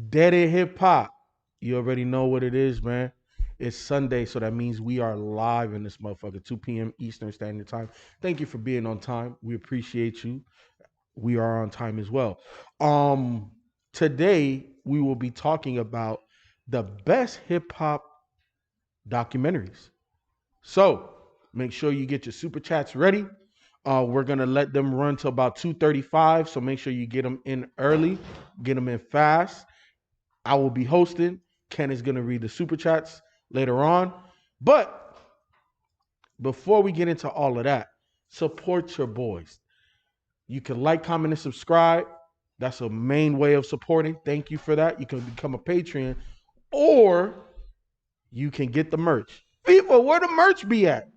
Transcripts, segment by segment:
Dead in Hip Hop. You already know what it is, man. It's Sunday, so that means we are live in this motherfucker, 2 p.m. Eastern Standard Time. Thank you for being on time. We appreciate you. We are on time as well. Today we will be talking about the best hip hop documentaries. So make sure you get your super chats ready. We're gonna let them run till about 2:35. So make sure you get them in early, get them in fast. I will be hosting. Ken is gonna read the super chats later on. But before we get into all of that, support your boys. You can like, comment, and subscribe. That's a main way of supporting. Thank you for that. You can become a Patreon, or you can get the merch. FIFA, where the merch be at?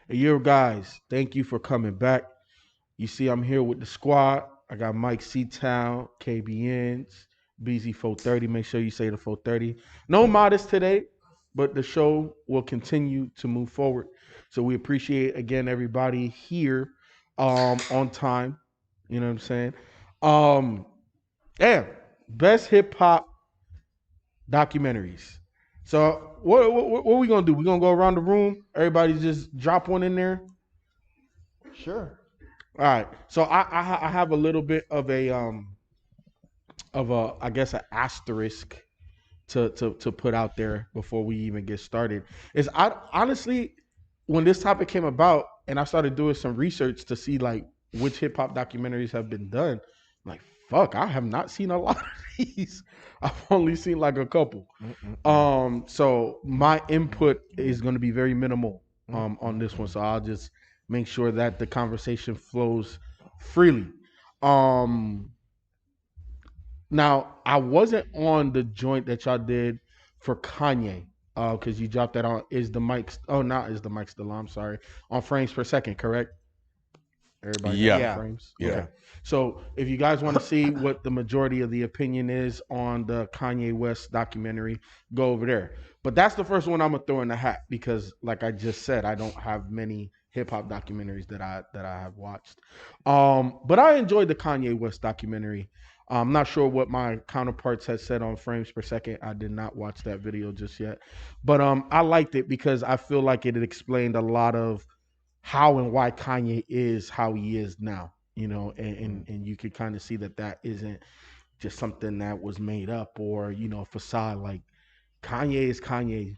Yo, guys, thank you for coming back. You see, I'm here with the squad. I got Mike C-Town, KBNs, BZ430. Make sure you say the 430. No modest today, but the show will continue to move forward. So we appreciate, again, everybody here on time. You know what I'm saying? Yeah, best hip-hop documentaries. So what are we going to do? We're going to go around the room. Everybody just drop one in there. Sure. All right. So I have a little bit of a I guess an asterisk to put out there before we even get started. Is I honestly, when this topic came about and I started doing some research to see like which hip hop documentaries have been done, I'm like, fuck, I have not seen a lot of these. I've only seen like a couple. So my input is going to be very minimal on this one. So I'll just make sure that the conversation flows freely. Now I wasn't on the joint that y'all did for Kanye, because you dropped that on Is the Mic. Oh, not Is the Mic Still On, I'm sorry. On Frames Per Second, correct? Everybody got Yeah. frames? Yeah. Okay. So if you guys want to see what the majority of the opinion is on the Kanye West documentary, go over there. But that's the first one I'm gonna throw in the hat because, like I just said, I don't have many hip hop documentaries that I have watched. But I enjoyed the Kanye West documentary. I'm not sure what my counterparts had said on Frames Per Second. I did not watch that video just yet, but I liked it because I feel like it explained a lot of how and why Kanye is how he is now, you know, and you could kind of see that isn't just something that was made up or, you know, facade. Like Kanye is Kanye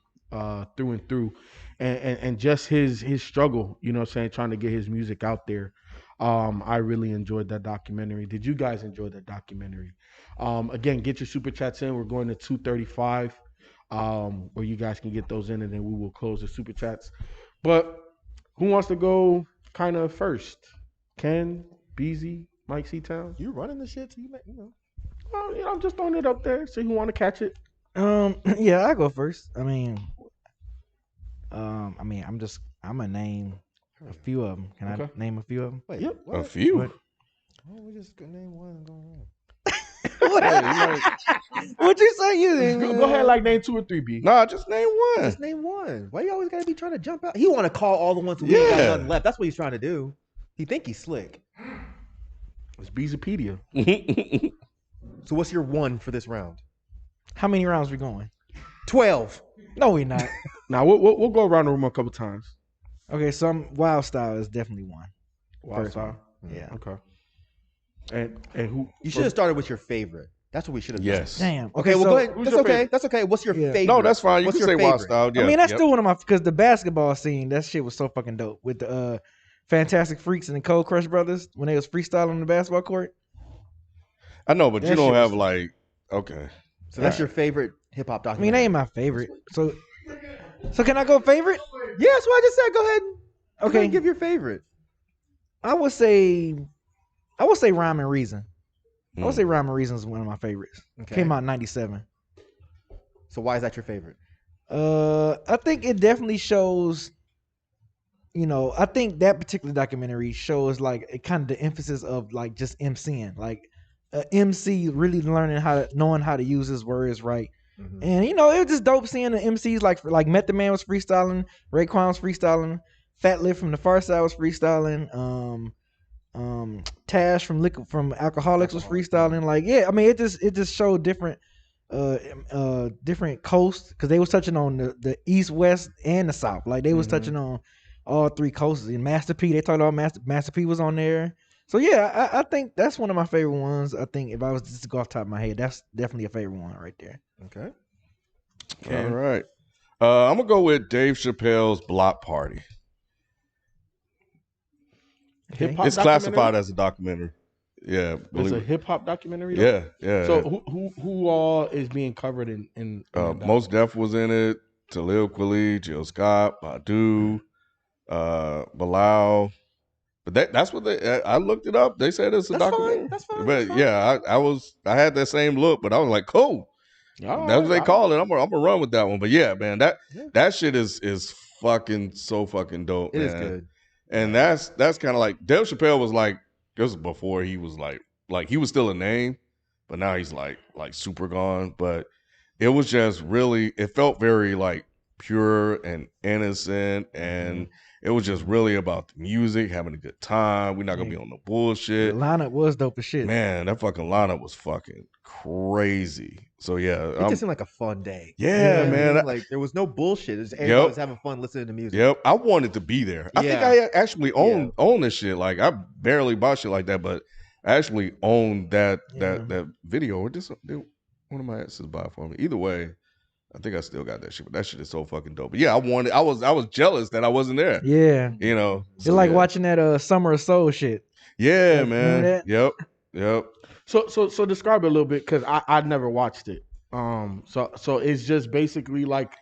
through and through, and just his struggle, you know what I'm saying, trying to get his music out there. I really enjoyed that documentary. Did you guys enjoy that documentary? Again, get your super chats in. We're going to 2:35, where you guys can get those in, and then we will close the super chats. But who wants to go kind of first? Ken, BZ, Mike C-Town? You running the shit, so you know. Well, you know, I'm just throwing it up there. See who want to catch it. Yeah, I go first. I'm gonna name a few of them. Can I name a few of them? Wait, Yep. what? A few. What? Oh, we just gonna name one and go around. What'd you say? You Go ahead, like name 2 or 3, B. Nah, just name one. Just name one. Why you always gotta be trying to jump out? He want to call all the ones who ain't got nothing left. That's what he's trying to do. He think he's slick. It's Beezopedia. So what's your one for this round? How many rounds we going? 12. No, we not. Now we'll go around the room a couple times. Okay, some Wild Style is definitely one. Wild First Style. Yeah. Okay. And who? You should have started with your favorite. That's what we should have done. Yes. Damn. Okay, well, so, go ahead. who's That's your okay. favorite? That's okay. What's your Yeah. favorite? No, that's fine. You What's can your say Wild favorite? Style. Yeah. I mean, that's Yep. still one of my, because the basketball scene, that shit was so fucking dope with the Fantastic Freaks and the Cold Crush Brothers when they was freestyling on the basketball court. I know, but That you don't shit have was- like okay. So that's your favorite hip hop I documentary. mean, they ain't my favorite. So can I go favorite? Yeah, that's what I just said. Go ahead. Go ahead Okay. and give your favorite. I would say Rhyme and Reason. I would say Mm. Rhyme and Reason is one of my favorites. Okay. Came out in '97. So why is that your favorite? I think it definitely shows. I think that particular documentary shows like it kind of the emphasis of like just MCing, like MC really knowing how to use his words right. Mhm. And it was just dope seeing the MCs like Method Man was freestyling, Raekwon was freestyling, Fat Lip from the Far Side was freestyling, Tash from Alcoholics was freestyling. Like, yeah, I mean it just showed different different coasts because they was touching on the East, West, and the South. Like they was touching on all three coasts. And Master P, they talked about Master P was on there. So yeah, I think that's one of my favorite ones. I think if I was just to go off the top of my head, that's definitely a favorite one right there. Okay. All right. I'm gonna go with Dave Chappelle's Block Party. Okay. Hip hop. It's classified as a documentary. Yeah, It's believe a it. hip hop documentary. Though? Yeah. So who all is being covered in that Most Def was in it. Talib Kweli, Jill Scott, Badu, Bilal. But that's what I looked it up. They said it's a That's documentary. fine. That's fine. But That's fine. yeah, I had that same look, but I was like, cool. All That's what they right, call it. I'm gonna run with that one. But yeah, man, that shit is fucking so fucking dope. It man. is good. And that's kind of like Dave Chappelle was like, this was before he was like he was still a name, but now he's like super gone. But it was just really, it felt very like pure and innocent, and it was just really about the music, having a good time. We're not gonna be on the The bullshit. lineup was dope as shit. Man, that fucking lineup was fucking crazy. So yeah, It just seemed like a fun day. yeah, You know what I man. mean? Like there was no bullshit. It was, everybody was having fun listening to music. Yep, I wanted to be there. I think Yeah. I actually own this shit. Like I barely bought shit like that, but I actually owned that video. Or just one of my exes buy for me. Either way, I think I still got that shit. But that shit is so fucking dope. But yeah, I was jealous that I wasn't there. Yeah. It's like watching that Summer of Soul shit. Yeah, Like, man. remember Yep. So describe it a little bit because I never watched it. So it's just basically like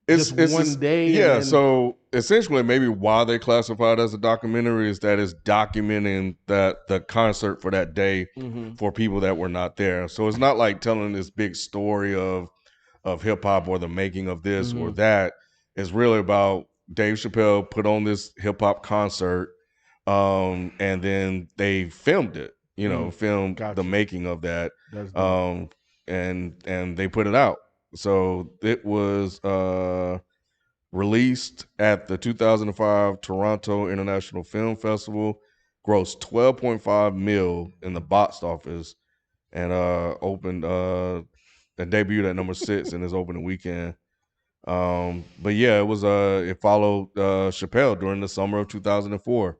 It's one day. Yeah, and then, so essentially maybe why they classified as a documentary is that it's documenting the concert for that day for people that were not there. So it's not like telling this big story of hip hop or the making of this or that. It's really about Dave Chappelle put on this hip hop concert, and then they filmed it. Filmed Gotcha. the making of that, That's dope. and they put it out. So it was released at the 2005 Toronto International Film Festival, grossed 12.5 mil in the box office, and opened that debuted at number 6 in his opening weekend. But yeah, it followed Chappelle during the summer of 2004,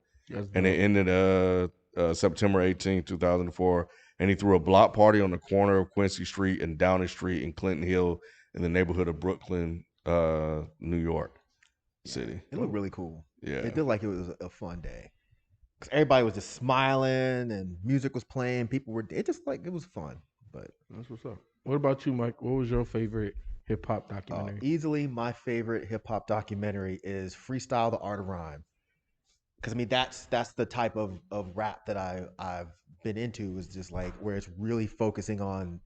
and it ended September 18th, 2004. And he threw a block party on the corner of Quincy Street and Downing Street in Clinton Hill in the neighborhood of Brooklyn, New York City. It looked really cool. Yeah. It looked like it was a fun day. Because everybody was just smiling and music was playing. People were, it was fun. But That's what's up. What about you, Mike? What was your favorite hip hop documentary? easily my favorite hip hop documentary is Freestyle, The Art of Rhyme. Because I mean that's the type of rap that I've been into, is just like where it's really focusing on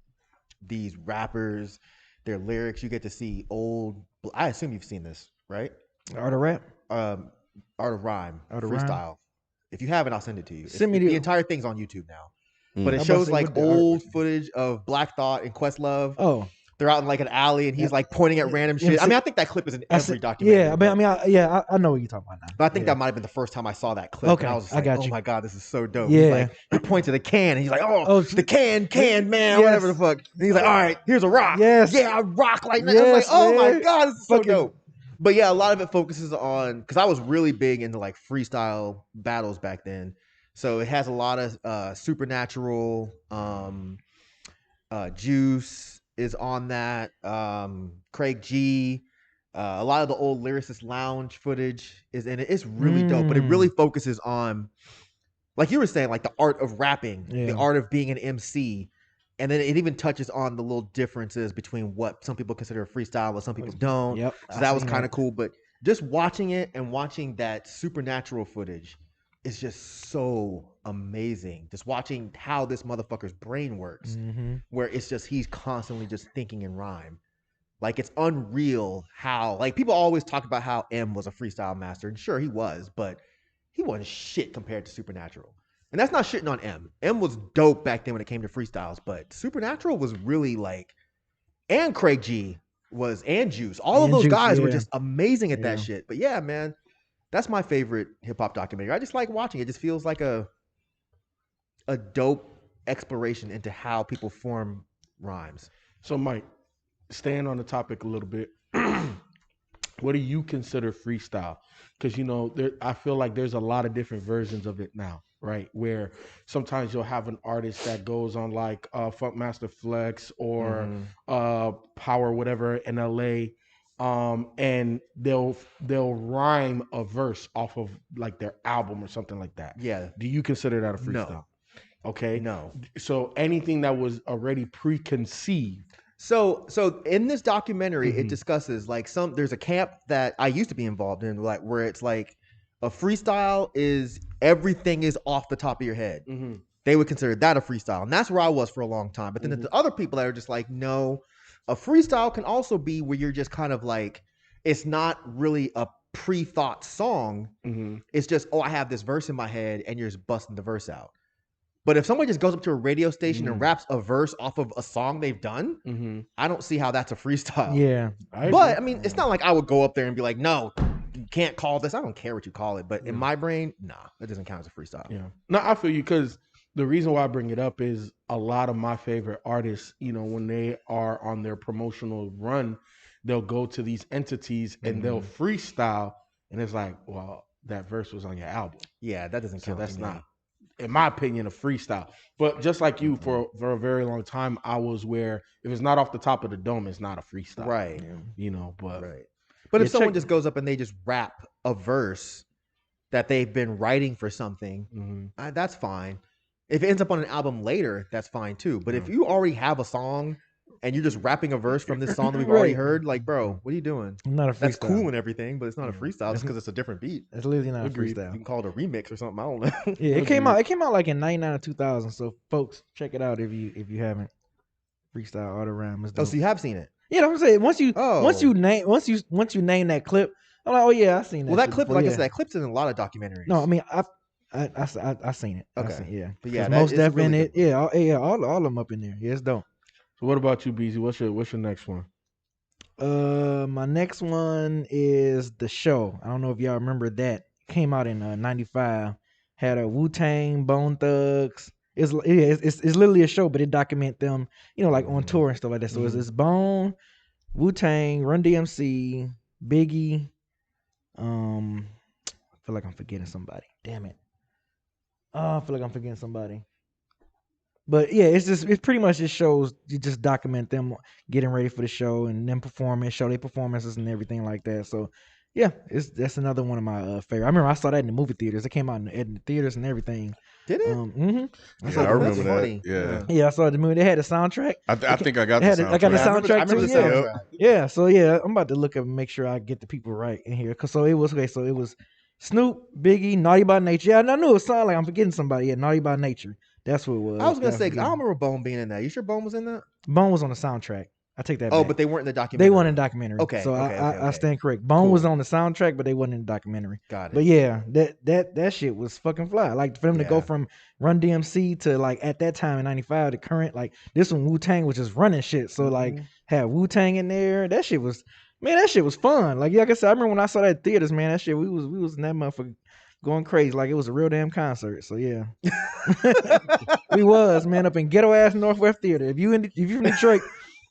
these rappers, their lyrics. You get to see old. I assume you've seen this, right? Art of Rap. Art of Rhyme, Art of Rhyme? Freestyle. If you haven't, I'll send it to you. Send me the the- entire thing's on YouTube now. But I it was about shows to say, like what the old art- footage of Black Thought and Questlove. Oh, They're out in like an alley and he's like pointing at random shit. I mean, I think that clip is in every documentary. Yeah, I know what you're talking about now. But I think Yeah. that might have been the first time I saw that clip. Okay, And I was just I like, got oh you. my God, this is so dope. Yeah. He's like, he points at the can and he's like, Oh, the can, man, yes. whatever the fuck. And he's like, all right, here's a rock. Yes. Yeah, I rock like that. I was Yes, like, oh man. my God, this is so Fucking- dope. But yeah, a lot of it focuses on, because I was really big into like freestyle battles back then. So it has a lot of supernatural, Juice is on that. Craig G. A lot of the old Lyricist Lounge footage is in it. It's really dope, but it really focuses on, like you were saying, like the art of rapping, the art of being an MC. And then it even touches on the little differences between what some people consider a freestyle, what some people don't. Yep. So that was kind of cool. But just watching it and watching that supernatural footage is just so amazing. Just watching how this motherfucker's brain works, where it's just he's constantly just thinking in rhyme. Like it's unreal how like people always talk about how M was a freestyle master, and sure he was, but he wasn't shit compared to Supernatural. And that's not shitting on M. M was dope back then when it came to freestyles, but Supernatural was really like, and Craig G was, and Juice. All of And those Juice, guys were yeah. just amazing at that Yeah. shit. But yeah, man, that's my favorite hip hop documentary. I just like watching it. It just feels like a dope exploration into how people form rhymes. So, Mike, staying on the topic a little bit, what do you consider freestyle? Because I feel like there's a lot of different versions of it now, right? Where sometimes you'll have an artist that goes on like Funkmaster Flex or Power whatever in LA, and they'll rhyme a verse off of like their album or something like that. Yeah. Do you consider that a freestyle? No. Okay. No. So anything that was already preconceived. So in this documentary, it discusses like there's a camp that I used to be involved in, like where it's like a freestyle is everything is off the top of your head. They would consider that a freestyle, and that's where I was for a long time. But then there's the other people that are just like, no, a freestyle can also be where you're just kind of like, it's not really a pre-thought song. It's just, oh, I have this verse in my head, and you're just busting the verse out. But if someone just goes up to a radio station and raps a verse off of a song they've done, I don't see how that's a freestyle. Yeah. But I mean, it's not like I would go up there and be like, no, you can't call this. I don't care what you call it. But in my brain, nah, that doesn't count as a freestyle. Yeah. No, I feel you, because the reason why I bring it up is a lot of my favorite artists, when they are on their promotional run, they'll go to these entities and they'll freestyle. And it's like, well, that verse was on your album. Yeah, that doesn't count. So that's not, in my opinion, a freestyle. But just like you, for a very long time, I was where if it's not off the top of the dome, it's not a freestyle. Right. But Right. But if someone just goes up and they just rap a verse that they've been writing for something, that's fine. If it ends up on an album later, that's fine too. But if you already have a song and you're just rapping a verse from this song that we've already heard, like, bro, what are you doing? Not a freestyle. That's cool and everything, but it's not a freestyle just because it's a different beat. It's literally not Agreed. a freestyle. You can call it a remix or something. I don't know. Yeah, it came out. It came out like in '99 or 2000. So folks, check it out if you haven't. Freestyle Art of Rhyme is dope. Oh, so you have seen it? Yeah, I'm saying once you name that clip, I'm like, oh yeah, I seen that. Well, that shit clip, before, like I yeah. said, that clip's in a lot of documentaries. No, I mean I seen it. Okay. I seen, yeah. But yeah, 'Cause that most is Def really in it. good. Yeah, all of them up in there. Yeah, it's dope. So what about you, BZ? What's your next one? My next one is The Show. I don't know if y'all remember that. Came out in '95. Had a Wu-Tang, Bone Thugs. It's literally a show, but it document them, like on tour and stuff like that. So it's Bone, Wu-Tang, Run DMC, Biggie. I feel like I'm forgetting somebody. Damn it. I feel like I'm forgetting somebody. But yeah, it pretty much just shows, you just document them getting ready for the show and them performing, show their performances and everything like that. So yeah, that's another one of my favorite. I remember I saw that in the movie theaters. It came out in the theaters and everything. Did it? I remember that. funny. Yeah. Yeah, I saw the movie. They had a soundtrack. I think I got the soundtrack. I got the Yeah, I remember- soundtrack I remember too. the Yeah. soundtrack. Yeah, so yeah, I'm about to look up and make sure I get the people right in here. So it was Snoop, Biggie, Naughty by Nature. Yeah, I knew it sounded like I'm forgetting somebody. Yeah, Naughty by Nature. That's what it was. I was gonna say, 'cause I Yeah. don't remember Bone being in that. You sure Bone was in that? Bone was on the soundtrack. I take that Oh, back. but they weren't in the documentary. They weren't in the documentary. Okay, So okay, I okay. stand correct. Bone Cool. was on the soundtrack, but they wasn't in the documentary. Got it. But yeah, that shit was fucking fly. Like for them to go Yeah. from Run DMC to like at that time in '95 to current, like this one Wu-Tang was just running shit. So like had Wu-Tang in there. That shit was fun. Like I said, I remember when I saw that in theaters, man. That shit we was in that motherfucker going crazy. Like it was a real damn concert. So yeah. We was, man, up in ghetto ass Northwest Theater. If you from Detroit,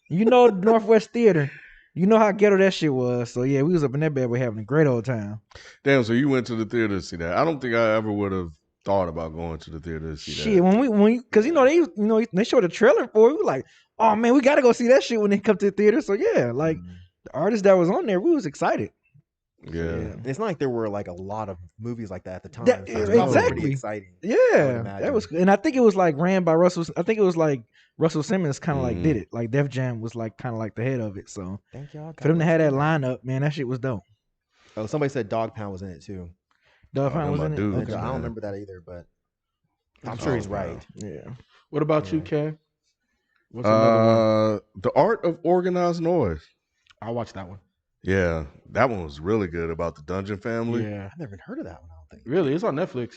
you know the Northwest Theater. You know how ghetto that shit was. So yeah, we was up in that bad boy having a great old time. Damn, so you went to the theater to see that. I don't think I ever would have thought about going to the theater to see Shit, that. when we because they showed a trailer for it, we were like, oh man, we gotta go see that shit when they come to the theater. So yeah, like the artist that was on there, we was excited. Yeah. It's not like there were like a lot of movies like that at the time. That- so it's probably exactly. pretty exciting. Yeah, imagine. that was, and I think it was like ran by Russell. I think it was like Russell Simmons kind of like Mhm. did it. Like Def Jam was like kind of like the head of it. So Thank y'all. for them to have that lineup, man, that shit was dope. Oh, somebody said Dog Pound was in it too. Dolph Oh, Lundgren was them in my it. dudes, Okay. I don't man. remember that either, but I'm It's sure he's all right. Yeah. What about you, Yeah. Ken? What's another one? The Art of Organized Noize. I watched that one. Yeah, that one was really good about the Dungeon family. Yeah, I've never even heard of that one. I don't think. really, it's on Netflix.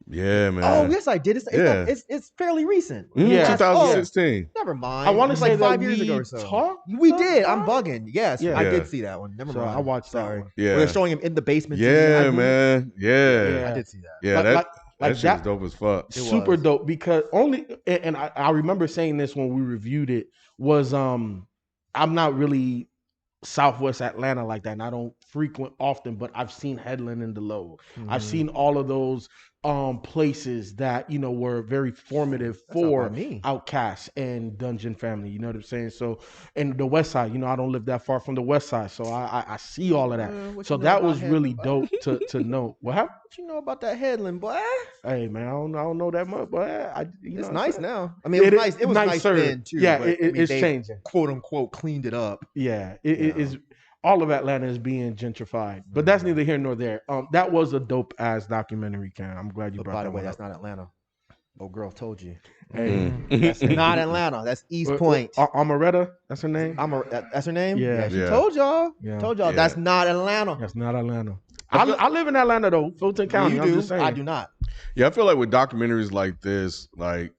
Yeah, man. Oh yes, I did. Yeah. It's fairly recent. Yeah. 2016. Never mind. I want to It's say like that 5 years ago we or so. talked. We did. I'm about it? bugging. Yes, Yeah. I Yeah. did see that one. Never So mind. I watched that Sorry. one. Yeah. Where they're showing him in the basement. Yeah, singing. man. Yeah. Yeah. I did see that. Yeah, Like- that like that shit that- was dope as fuck. It Super was. dope because and I remember saying this when we reviewed it was I'm not really Southwest Atlanta like that, and I don't frequent often, but I've seen Headland and Delow. I've Mhm. seen all of those places that were very formative That's not for by me. Outcasts and Dungeon Family. You know what I'm saying? So, and the West Side, I don't live that far from the West Side, so I see all of that. What So you know that about was really Headland, boy? dope to know. What happened? What you know about that Headland, boy? Hey man, I don't know that much, but It's nice now. I mean, it was nice. It was nice nicer. then too. Yeah, but, I mean, it's they changing. quote unquote cleaned it up. Yeah, it is. All of Atlanta is being gentrified, but that's neither here nor there. That was a dope ass documentary, Ken. I'm glad you But brought by that the way, one that's up. not Atlanta. Oh, girl, told you. Hey, That's not Atlanta. That's East Point. Amaretta, that's her name. That's her name. Yeah. She Yeah. told y'all. Yeah. Told y'all Yeah. that's not Atlanta. That's not Atlanta. I live in Atlanta though, Fulton County. You I'm do. just saying. I do not. Yeah, I feel like with documentaries like this, like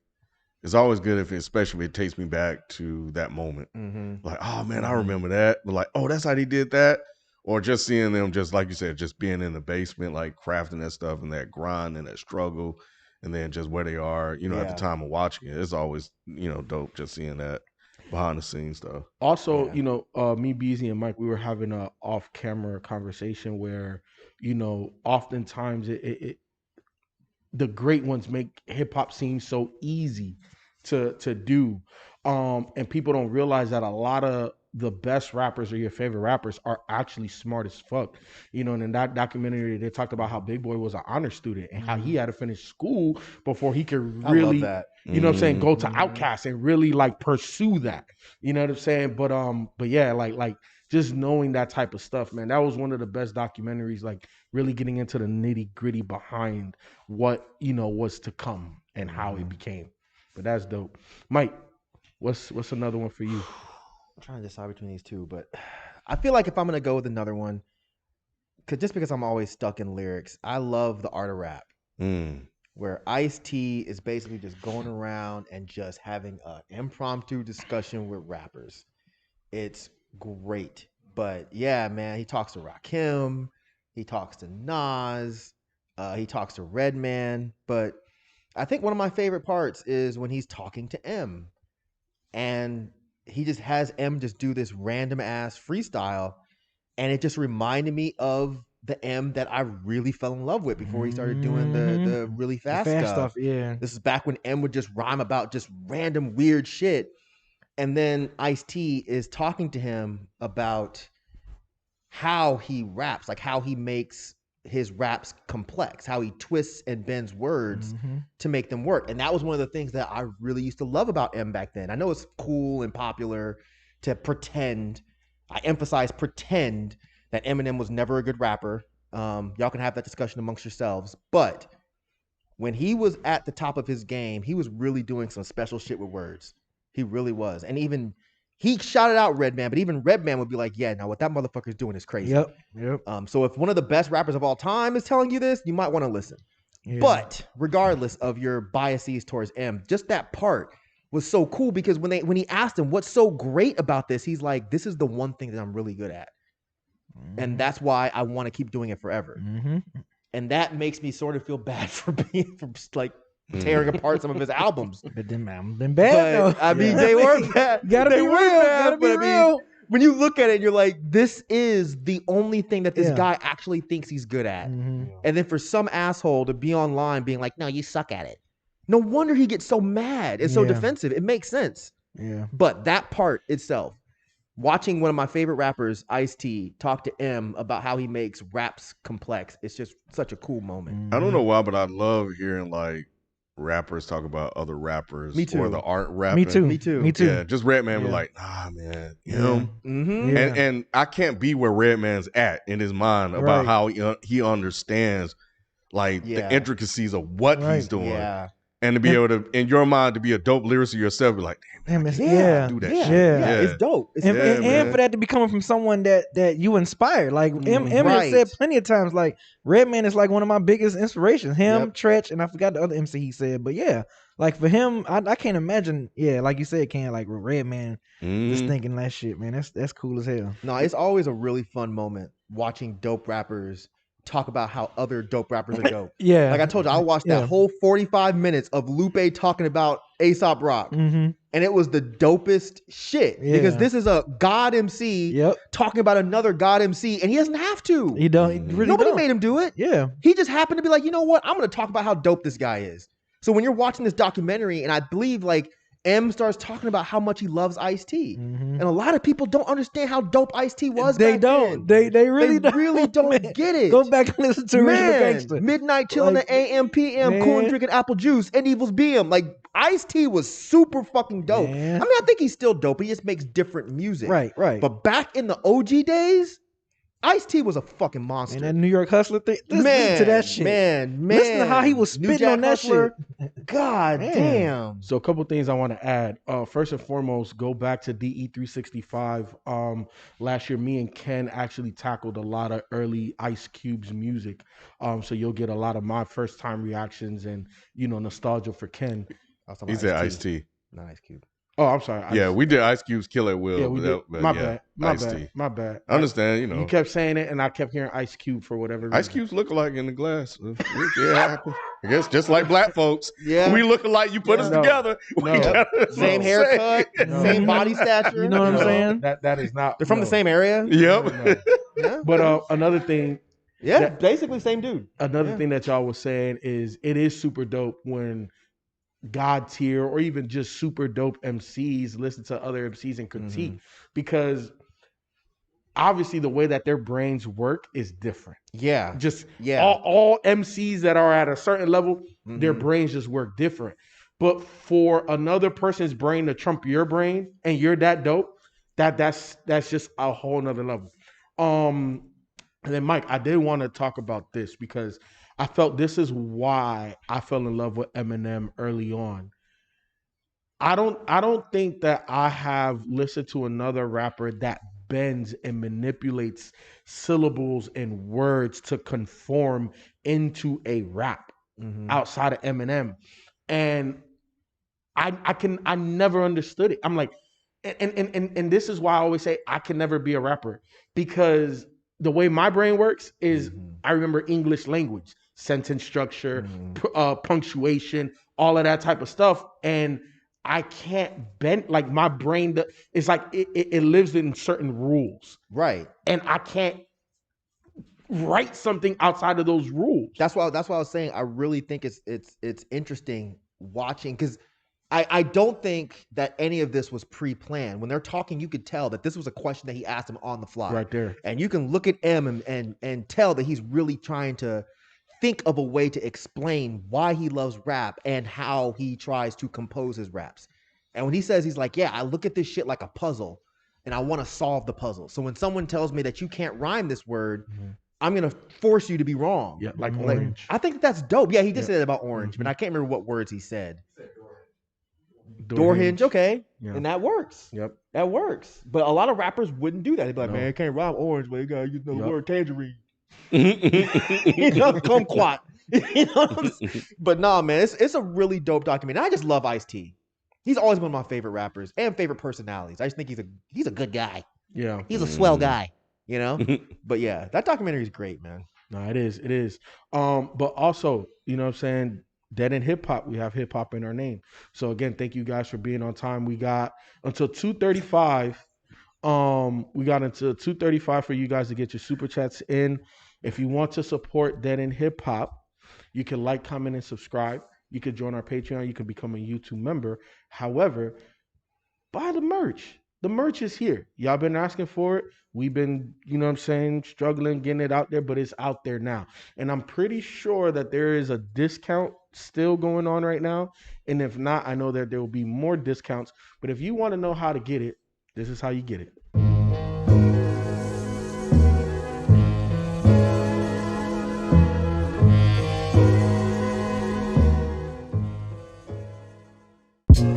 it's always good especially if it takes me back to that moment. Mm-hmm. Like, oh man, I remember that. But like, oh, that's how they did that. Or just seeing them, just like you said, just being in the basement, like crafting that stuff and that grind and that struggle, and then just where they are, at the Yeah. time of watching it. It's always, dope just seeing that behind the scenes stuff. Also, Yeah. me, Beezy, and Mike, we were having a off-camera conversation where, oftentimes the great ones make hip hop seem so easy to do, and people don't realize that a lot of the best rappers or your favorite rappers are actually smart as fuck. And in that documentary, they talked about how Big Boy was an honor student and how he had to finish school before he could really, I love that. what I'm saying, go to Mhm. Outkast and really like pursue that. You know what I'm saying? But yeah, like just knowing that type of stuff, man, that was one of the best documentaries, like really getting into the nitty-gritty behind what was to come and how it became. But that's dope. Mike, what's another one for you? I'm trying to decide between these two, but I feel like if I'm gonna go with another one, because I'm always stuck in lyrics, I love the Art of Rap, where Ice-T is basically just going around and just having an impromptu discussion with rappers. It's great. But yeah, man, he talks to Rakim, he talks to Nas, he talks to Redman. But I think one of my favorite parts is when he's talking to M, and he just has M just do this random ass freestyle, and it just reminded me of the M that I really fell in love with before he started doing the really fast, stuff. Yeah. This is back when M would just rhyme about just random weird shit. And then Ice-T is talking to him about how he raps, like how he makes his raps complex, how he twists and bends words to make them work. And that was one of the things that I really used to love about M back then. I know it's cool and popular to pretend, I emphasize pretend, that Eminem was never a good rapper. Y'all can have that discussion amongst yourselves. But when he was at the top of his game, he was really doing some special shit with words. He really was. And even he shouted out Redman, but even Redman would be like, yeah, now what that motherfucker's doing is crazy. Yep. So if one of the best rappers of all time is telling you this, you might want to listen. Yeah. But regardless of your biases towards M, just that part was so cool because when he asked him what's so great about this, he's like, this is the one thing that I'm really good at. And that's why I want to keep doing it forever. And that makes me sort of feel bad for tearing apart some of his albums. But them albums been bad But, though. I mean, they were bad. Gotta They be were real. bad, Gotta be but I mean, real. when you look at it, you're like, this is the only thing that this Yeah. guy actually thinks he's good at. Mhm. And then for some asshole to be online being like, no, you suck at it. No wonder he gets so mad and so Yeah. defensive. It makes sense. Yeah. But that part itself, watching one of my favorite rappers, Ice-T, talk to M about how he makes raps complex, it's just such a cool moment. I don't know why, but I love hearing like rappers talk about other rappers. Me too. Or the art rapping. Me too. Me too. Me too. Yeah, just Redman was Yeah. like, nah, man, Yeah. Mm-hmm. Yeah. And I can't be where Redman's at in his mind about Right. how he understands like Yeah. the intricacies of what he's Right. doing, Yeah. and to be able to, in your mind, to be a dope lyricist yourself, be like, damn, Damn, man, I it's- can yeah. do that Yeah. shit. Yeah. Yeah. It's dope. It's And, Yeah, and man. for that to be coming from someone that you inspire, like M has Right. said plenty of times, like Redman is like one of my biggest inspirations. Him, Yep. Tretch, and I forgot the other MC he said, but yeah, like for him, I can't imagine. Yeah, like you said, can like Redman just Mhm. thinking that shit, man. That's cool as hell. No, it's always a really fun moment watching dope rappers talk about how other dope rappers are dope. Yeah, Like I told you, I watched Yeah. that whole 45 minutes of Lupe talking about Aesop Rock. Mm-hmm. And it was the dopest shit. Because Yeah. this is a God MC Yep. talking about another God MC, and he doesn't have to. He don't. He really Nobody don't. made him do it. Yeah. He just happened to be like, you know what? I'm going to talk about how dope this guy is. So when you're watching this documentary, and I believe like M starts talking about how much he loves Ice-T. Mhm. And a lot of people don't understand how dope Ice-T was. They back don't. then. They really They don't. really don't man. get it. Go back and listen to Original Man, Gangster. midnight chilling Like, at AM, PM, cool and man. drinking apple juice, and Evil's BM. Like Ice-T was super fucking dope. Man. I mean, I think he's still dope. He just makes different music. Right. But back in the OG days, Ice-T was a fucking monster. And that New York Hustler thing. Listen to that shit. Man. Listen to how he was New spitting Jack on that Hustler. shit. God Man. damn. So a couple things I want to add. First and foremost, go back to DE365. Last year, me and Ken actually tackled a lot of early Ice Cube's music. So you'll get a lot of my first time reactions and nostalgia for Ken. He said Ice-T. Not Ice Cube. Oh, I'm sorry. Yeah, we did Ice Cube's Kill at Will. Yeah, we did. but My yeah, bad. Ice-T. My bad. I understand, You kept saying it, and I kept hearing Ice Cube for whatever reason. Ice Cube's look alike in the glass. Yeah, I guess just like black folks. Yeah. We look alike. You put us No. together. No. We gotta- Same no. haircut, No. same body stature. You know what I'm No, saying? That is not. They're from the no. same area. Yep. No. Yeah. But another thing that- Basically same dude. Another thing that y'all was saying is it is super dope when God tier or even just super dope MCs listen to other MCs and critique because obviously the way that their brains work is different. Yeah. Just Yeah. all MCs that are at a certain level, their Mhm. brains just work different. But for another person's brain to trump your brain and you're that dope, that's just a whole nother level. And then Mike, I did want to talk about this because I felt this is why I fell in love with Eminem early on. I don't think that I have listened to another rapper that bends and manipulates syllables and words to conform into a rap outside of Eminem. And I never understood it. I'm like, and this is why I always say I can never be a rapper because the way my brain works is I remember English language, sentence structure, punctuation, all of that type of stuff. And I can't bend, like my brain, it's like it lives in certain rules. Right. And I can't write something outside of those rules. That's why I was saying I really think it's interesting watching because I don't think that any of this was pre-planned. When they're talking, you could tell that this was a question that he asked him on the fly. Right there. And you can look at M and tell that he's really trying to think of a way to explain why he loves rap and how he tries to compose his raps. And when he says, he's like, yeah, I look at this shit like a puzzle and I want to solve the puzzle. So when someone tells me that you can't rhyme this word, I'm going to force you to be wrong. Yeah, like orange. I think that's dope. Yeah, he did say that about orange, but I can't remember what words he said. Door hinge, okay. Yeah. And that works. Yep. That works. But a lot of rappers wouldn't do that. They'd be like, No. man, I can't rhyme orange, but you gotta use the Yep. word tangerine. Mhm. You know, kumquat. You know what I'm saying? But nah, man, it's a really dope documentary. And I just love Ice-T. He's always one of my favorite rappers and favorite personalities. I just think he's a good guy. Yeah. He's a swell guy, you know? But yeah, that documentary is great, man. No, it is. It is. But also, you know what I'm saying? Dead in hip hop, we have hip hop in our name. So again, thank you guys for being on time. We got until 2:35. We got until 2:35 for you guys to get your super chats in. If you want to support Dead in Hip Hop, you can like, comment, and subscribe. You can join our Patreon. You can become a YouTube member. However, buy the merch. The merch is here. Y'all been asking for it. We've been, you know what I'm saying, struggling getting it out there, but it's out there now. And I'm pretty sure that there is a discount still going on right now. And if not, I know that there will be more discounts. But if you want to know how to get it, this is how you get it. Man,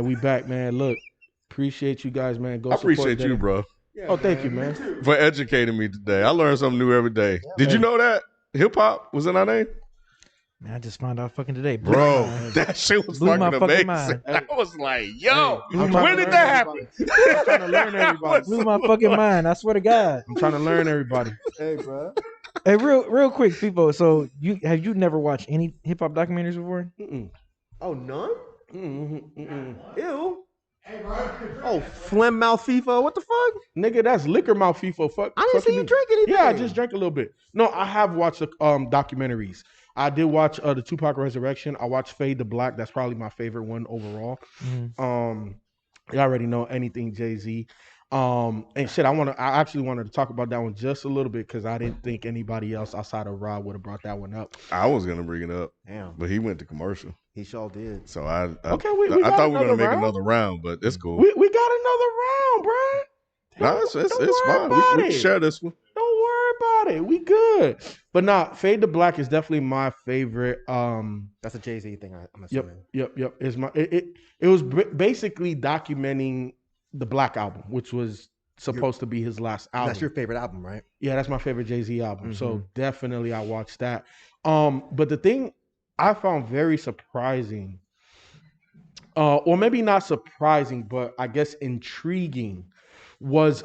we back, man. Look, appreciate you guys, man. Go I support appreciate you, Dilla. bro, Oh, thank you, man. for educating me today. I learned something new every day. Did you know that hip hop was in our name? Man, I just found out fucking today, Bro, that shit was Blew my fucking fucking amazing. mind. I was like, yo, Hey, I'm trying when to did learn that happen? I'm trying to learn everybody. Blew my fucking mind. I swear to God. I'm trying to learn everybody. Hey, bro. Hey, real quick, people. So have you never watched any hip hop documentaries before? Mm-mm. Oh, none? Mm-mm. Ew. Oh, phlegm mouth FIFA. What the fuck? Nigga, that's liquor mouth FIFA. Fuck. I didn't see you drink anything. Yeah, I just drank a little bit. No, I have watched the documentaries. I did watch the Tupac Resurrection. I watched Fade to Black. That's probably my favorite one overall. You already know anything Jay-Z. And shit, I actually wanted to talk about that one just a little bit because I didn't think anybody else outside of Rob would have brought that one up. I was gonna bring it up, Damn. but he went to commercial, He sure did. so I We thought got we were gonna another make round. another round, but it's cool. We got another round, bro. No, it's Don't fine. worry We about can it. share this one. Don't worry about it. We good. But nah, Fade to Black is definitely my favorite. That's a Jay-Z thing, I'm assuming. Yep. It's my it was basically documenting the Black album, which was supposed to be his last album. That's your favorite album, right? Yeah, that's my favorite Jay-Z album. So Mhm. definitely I watched that. But the thing I found very surprising, or maybe not surprising, but I guess intriguing, was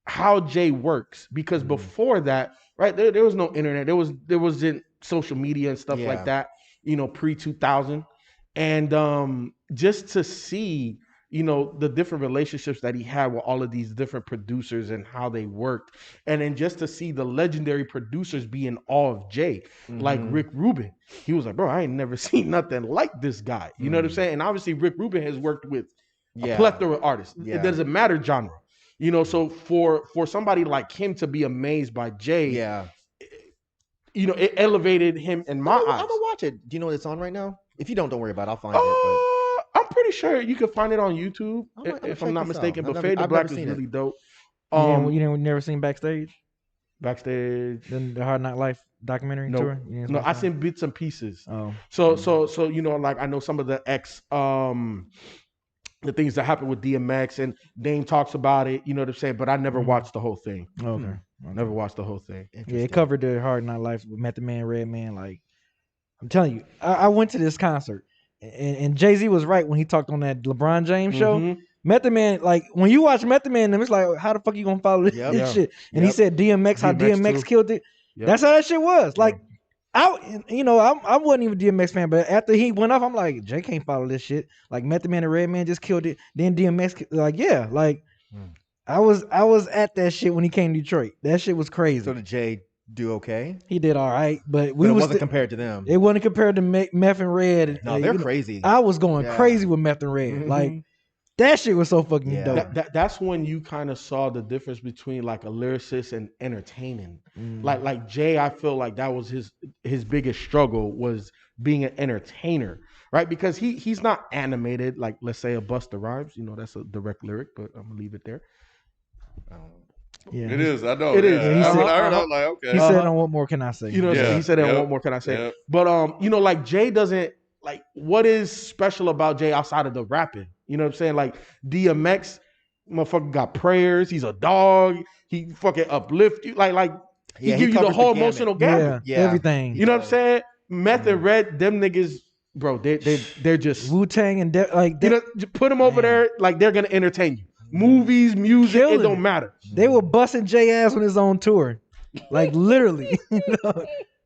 how Jay works. Because before that, right, there was no internet. There wasn't social media and stuff like that, pre-2000. And just to see, the different relationships that he had with all of these different producers and how they worked. And then just to see the legendary producers be in awe of Jay, like Rick Rubin. He was like, bro, I ain't never seen nothing like this guy. You know what I'm saying? And obviously Rick Rubin has worked with a plethora of artists. Yeah. It doesn't matter genre. So for somebody like him to be amazed by Jay, it elevated him in my eyes. I'm gonna watch it. Do you know what it's on right now? If you don't worry about it. I'll find it. I'm pretty sure you can find it on YouTube, if I'm not mistaken. But Fade to Black is really dope. You never seen Backstage? Backstage. The Hard Knock Life documentary tour? No, I seen bits and pieces. Oh. So like I know some of the the things that happened with DMX, and Dame talks about it, you know what I'm saying? But I never watched the whole thing. Okay. Never watched the whole thing. Yeah, it covered the Hard Knock Life with Method Man, Redman. Like, I'm telling you, I went to this concert, and Jay-Z was right when he talked on that LeBron James show. Method Man, like, when you watch Method Man, it's like, how the fuck you gonna follow this shit? And he said DMX, how DMX killed it. Yep. That's how that shit was. Like, I wasn't even a DMX fan, but after he went off, I'm like, Jay can't follow this shit. Like, Method Man and Redman just killed it. Then DMX, I was at that shit when he came to Detroit. That shit was crazy. So did Jay do okay? He did all right, but it wasn't compared to them. It wasn't compared to Meth and Red. No, they're crazy. I was going crazy with Meth and Red. Like, that shit was so fucking dope. That's when you kind of saw the difference between like a lyricist and entertaining. Like Jay, I feel like that was his biggest struggle, was being an entertainer, right? Because he's not animated like, let's say, a Busta Rhymes. That's a direct lyric, but I'm gonna leave it there. Yeah, it is. I know. It is. Yeah. I was like, okay. He said, "On what more can I say?" He said, "On what more can I say?" Yep. But like Jay doesn't like. What is special about Jay outside of the rapping? You know what I'm saying? Like DMX, motherfucker got prayers. He's a dog. He fucking uplift you. Like he give you the whole emotional gamut. Yeah, everything. You know what I'm saying? Meth and Red, them niggas, bro. They're just Wu-Tang and put them over there. Like, they're gonna entertain you. Movies, music, it don't matter. They were busting Jay ass on his own tour, like literally.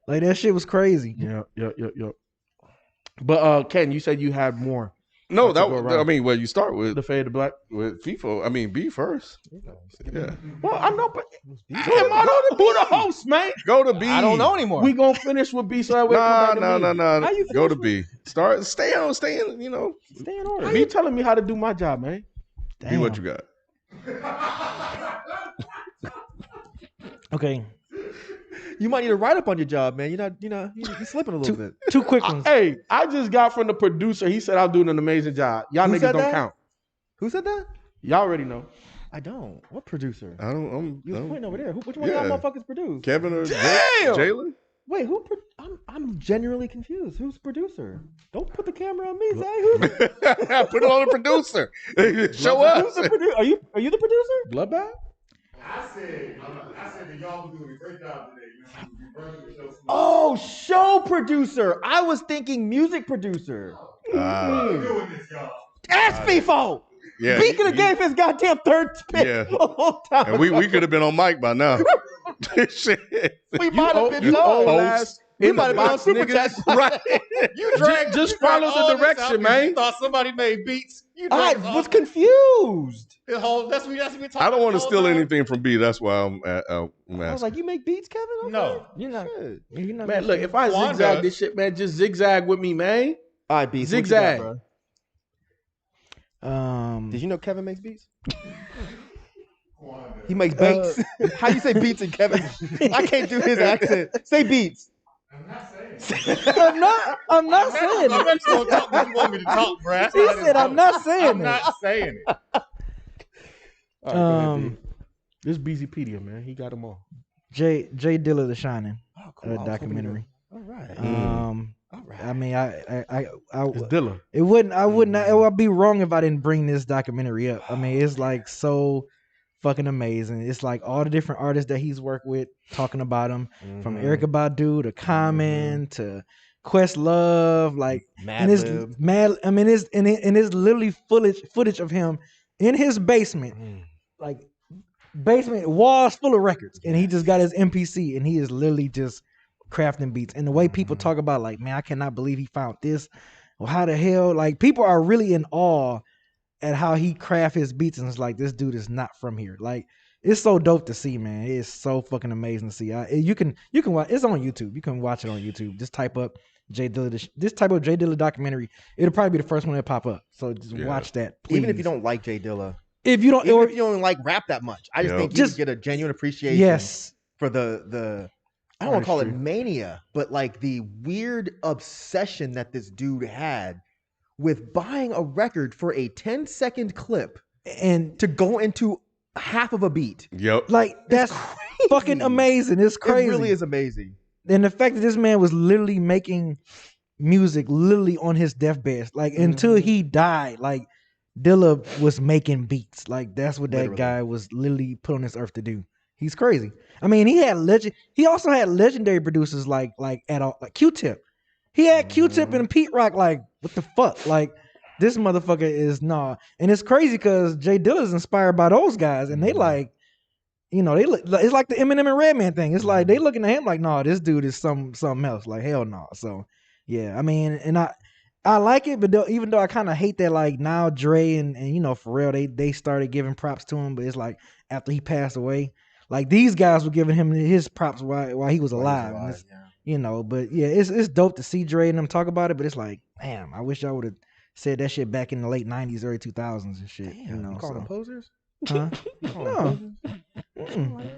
Like that shit was crazy. Yeah. But Ken, you said you had more. No, you start with the Fade to Black with FIFO. I mean, B first. Yeah. Well, I know, but who the host, man? Go to B. I don't know anymore. We gonna finish with B. So No. Go to B. Stay in. Stay in order. How you telling me how to do my job, man? Damn. Be what you got. Okay. You might need a write up on your job, man. You're slipping a little bit. Two quick ones. Hey, I just got from the producer. He said I'm doing an amazing job. Y'all Who niggas said don't that? count. Who said that? Y'all already know. I don't. What producer? I don't. You was I'm pointing over there. Which one of y'all motherfuckers produced? Kevin or Damn! Jalen? Wait, who? I'm genuinely confused. Who's producer? Don't put the camera on me, Zay. Who's Put it on the producer. Show up. who's the producer? Are you the producer? Bloodbath? I said that y'all was doing a great job today. You brought the show. Oh, show producer. I was thinking music producer. Doing this, y'all. Ask FIFO. Yeah, Beacon have gave his goddamn third pick a long time. And we could have been on mic by now. Shit. We might have been You old done. ass We in might the have been on box, Super niggas. Chat. Right. Just follow the direction, man. You thought somebody made beats. You I dragged was all- confused. the whole. That's what we talking I don't want to about steal the whole time. anything from B. That's why I'm I was asking. like, you make beats, Kevin? Okay. No. You're not. Shit. You're not. Man, look, if I Juan zigzag does. this shit, man, just zigzag with me, man. All right, beats. what you Zigzag. got, bro? Did you know Kevin makes beats? He makes beats. How you say beats and Kevin? I can't do his accent. Say beats. I'm not saying. I'm not saying I'm it. just gonna talk when you want me to talk, bro. That's He how it is, said, "I'm bro. not saying I'm it." not saying it. All right, go ahead, Um, B. This BZpedia, man. He got them all. J Dilla The Shining Oh, cool. I was hoping documentary. All right. All right. I mean, I It's Dilla. it wouldn't. I would not. It would be wrong if I didn't bring this documentary up. I mean, it's like so fucking amazing. It's like all the different artists that he's worked with talking about him, from Erykah Badu to Common to Questlove, like and it's Madlib. mad. I mean, it's literally footage of him in his basement, like basement walls full of records, and he just got his MPC, and he is literally just crafting beats. And the way people talk about, like, man, I cannot believe he found this. Well, how the hell? Like, people are really in awe at how he craft his beats, and it's like, this dude is not from here. Like, it's so dope to see, man. It's so fucking amazing to see. You can watch. It's on YouTube. You can watch it on YouTube. Just type up J Dilla. Just type up J Dilla documentary. It'll probably be the first one that pop up. So just watch that, please. Even if you don't like Jay Dilla, if you don't, even or, if you don't like rap that much, I just Yep. think you Just- would get a genuine appreciation yes, for the I don't want to call it Artistry. mania, but like the weird obsession that this dude had with buying a record for a 10-second clip and to go into half of a beat. Yep. like that's fucking amazing. It's crazy. It really is amazing. And the fact that this man was literally making music literally on his deathbed, like until he died, like Dilla was making beats. Like that's what that Literally. guy was literally put on this earth to do. He's crazy. I mean, he also had legendary producers like Q-Tip. He had Q-Tip and Pete Rock. Like, what the fuck? Like, this motherfucker is nah. And it's crazy because Jay Dilla is inspired by those guys, and they like, you know, they look. It's like the Eminem and Redman thing. It's like they looking at him like, nah, this dude is something else. Like, hell no. So, yeah, I mean, and I like it, but even though I kind of hate that, like now Dre and you know Pharrell, they started giving props to him, but it's like after he passed away, like these guys were giving him his props while he was alive. And it's, you know, but yeah, it's dope to see Dre and them talk about it, but it's like, damn, I wish I would have said that shit back in the late 90s, early 2000s and shit. Damn, you know, you call them so, posers? huh? You call No. them posers? Mm.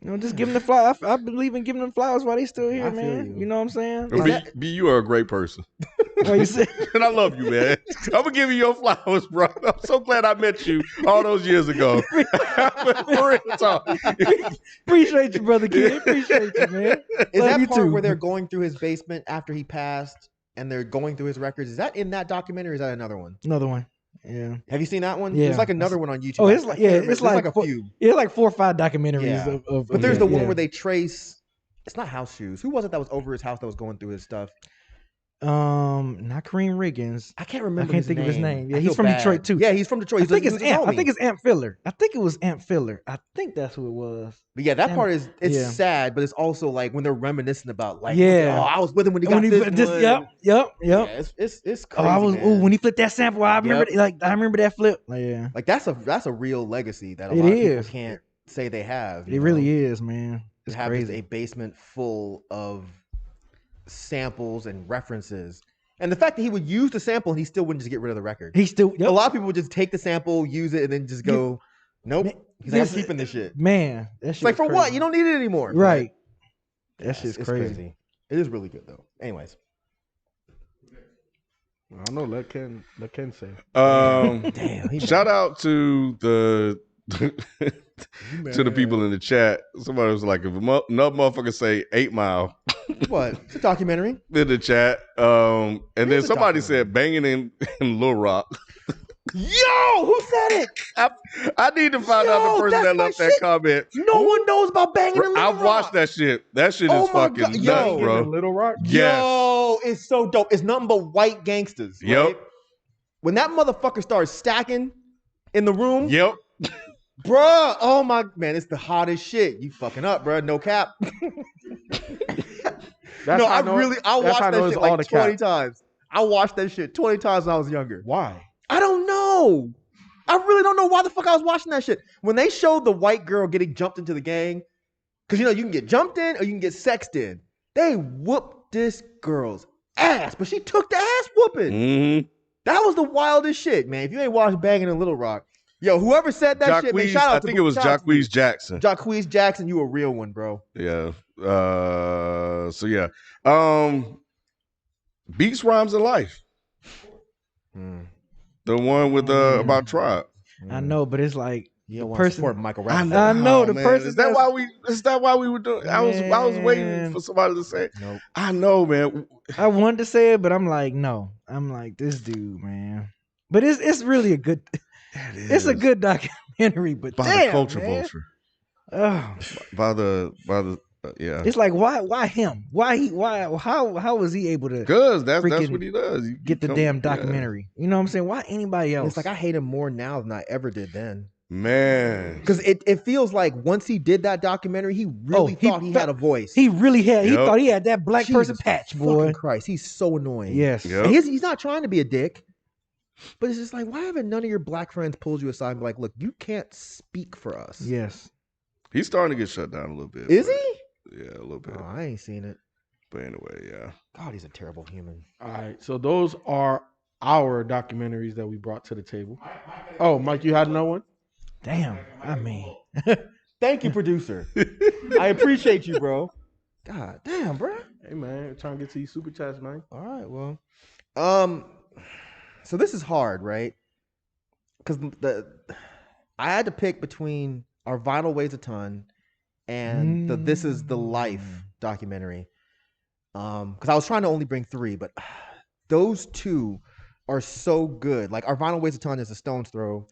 You know, just give them the flowers. I believe in giving them flowers while they still here, I feel man. you. You know what I'm saying? B, Like, B, you are a great person. what you say? And I love you, man. I'm gonna give you your flowers, bro. I'm so glad I met you all those years ago. For real talk. Appreciate you, brother kid. Appreciate you, man. Is Love that you part too. where they're going through his basement after he passed and they're going through his records? Is that in that documentary or is that another one? Another one. Yeah. Have you seen that one? Yeah. There's like another one on YouTube. Oh, it's I like- can't yeah, remember. it's There's like a for- few. It's like 4 or 5 documentaries Yeah. of But there's the one yeah. where they trace. It's not house shoes. Who was it that was over his house that was going through his stuff? not Kareem Riggins. I can't I remember. can't his think of his name. Yeah, I he's feel from bad. Detroit too. Yeah, he's from Detroit. I think He's it's a Amp. I homie. think it's Amp Filler. I think it was Amp Filler. I think that's who it was. But yeah, that Amp- part is it's yeah. sad, but it's also like when they're reminiscing about like, Yeah. oh, I was with him when he got When he this put this- one. yep. Yeah, it's Oh, crazy. I was man. when he flipped that sample. I remember Yep. I remember that flip. Like, yeah, Like that's a real legacy that a It lot of is. people can't say they have. it really is, man. To It's have just crazy. a basement full of samples and references, and the fact that he would use the sample and he still wouldn't just get rid of the record. He still A lot of people would just take the sample, use it, and then just go, nope. Man, He's like, I'm this- keeping this shit. man. That shit It's like was for what? crazy. You don't need it anymore. Right. That shit's it's crazy. It is really good though. Anyways, I don't know. Let Ken say. damn. He Shout out to the mad. to the people in the chat. Somebody was like, if another motherfucker say 8 Mile What? It's a documentary. in the chat, and then is a somebody documentary. said banging in Little Rock. Yo, who said it? I need to find out Yo, the person that's that my left that shit. comment. No one knows about banging in Little I've Rock. watched that shit. That shit Oh is my fucking God, nuts, yo. Banging bro. in Little Rock. Yes. Yo, it's so dope. It's nothing but white gangsters. Yep. Right? When that motherfucker starts stacking in the room, Yep. bruh, oh my man, it's the hottest shit. You fucking up, bruh. No cap. That's No, how I I know- really, I that's how watched I know that it's shit all like the 20 cap. times. I watched that shit 20 times when I was younger. Why? I don't know. I really don't know why the fuck I was watching that shit. When they showed the white girl getting jumped into the gang, because you know you can get jumped in or you can get sexed in. They whooped this girl's ass, but she took the ass whooping. Mm-hmm. That was the wildest shit, man. If you ain't watched Banging in Little Rock, yo, whoever said that shit, man, shout out I to think it was shout out to you. Jacquees Jackson. Jacquees Jackson, you a real one, bro. Yeah. So yeah. Beats, Rhymes, and Life. The one with about Tribe. I know, but it's like You the don't want to person. support Michael I Rappaport. know. I know, the man. person Is that that's- why we were doing? I was waiting Man. for somebody to say. Nope. I know, man. I wanted to say it, but I'm like, no. I'm like, this dude, man. But it's really a good. It's a good documentary, but by damn, the culture man. vulture. Oh, By the yeah. it's like why him? How was he able to Because that's freaking what he does. He get the come- damn yeah. documentary? You know what I'm saying? Why anybody else? It's like I hate him more now than I ever did then. Man. Because it feels like once he did that documentary, he really he thought he fe- had a voice. he really had. He Yep. thought he had that black person Jesus patch, fucking boy. Christ, he's so annoying. Yes. Yep. And he's not trying to be a dick, but it's just like, why haven't none of your black friends pulled you aside and be like, look, you can't speak for us? Yes. He's starting to get shut down a little bit. Is but- he? Yeah, a little bit. Oh, I ain't seen it. But anyway, yeah. God, he's a terrible human. All right. So those are our documentaries that we brought to the table. Oh, Mike, you had another one? Damn. I mean, Thank you, producer. I appreciate you, bro. God damn, bro. Hey man, we're trying to get to these super chats, man. All right, well, so this is hard, right? Because I had to pick between Our Vinyl Weighs a Ton and the This Is the Life documentary. Because I was trying to only bring 3, but those 2 are so good. Like Our Vinyl Weighs a Ton is a stone's throw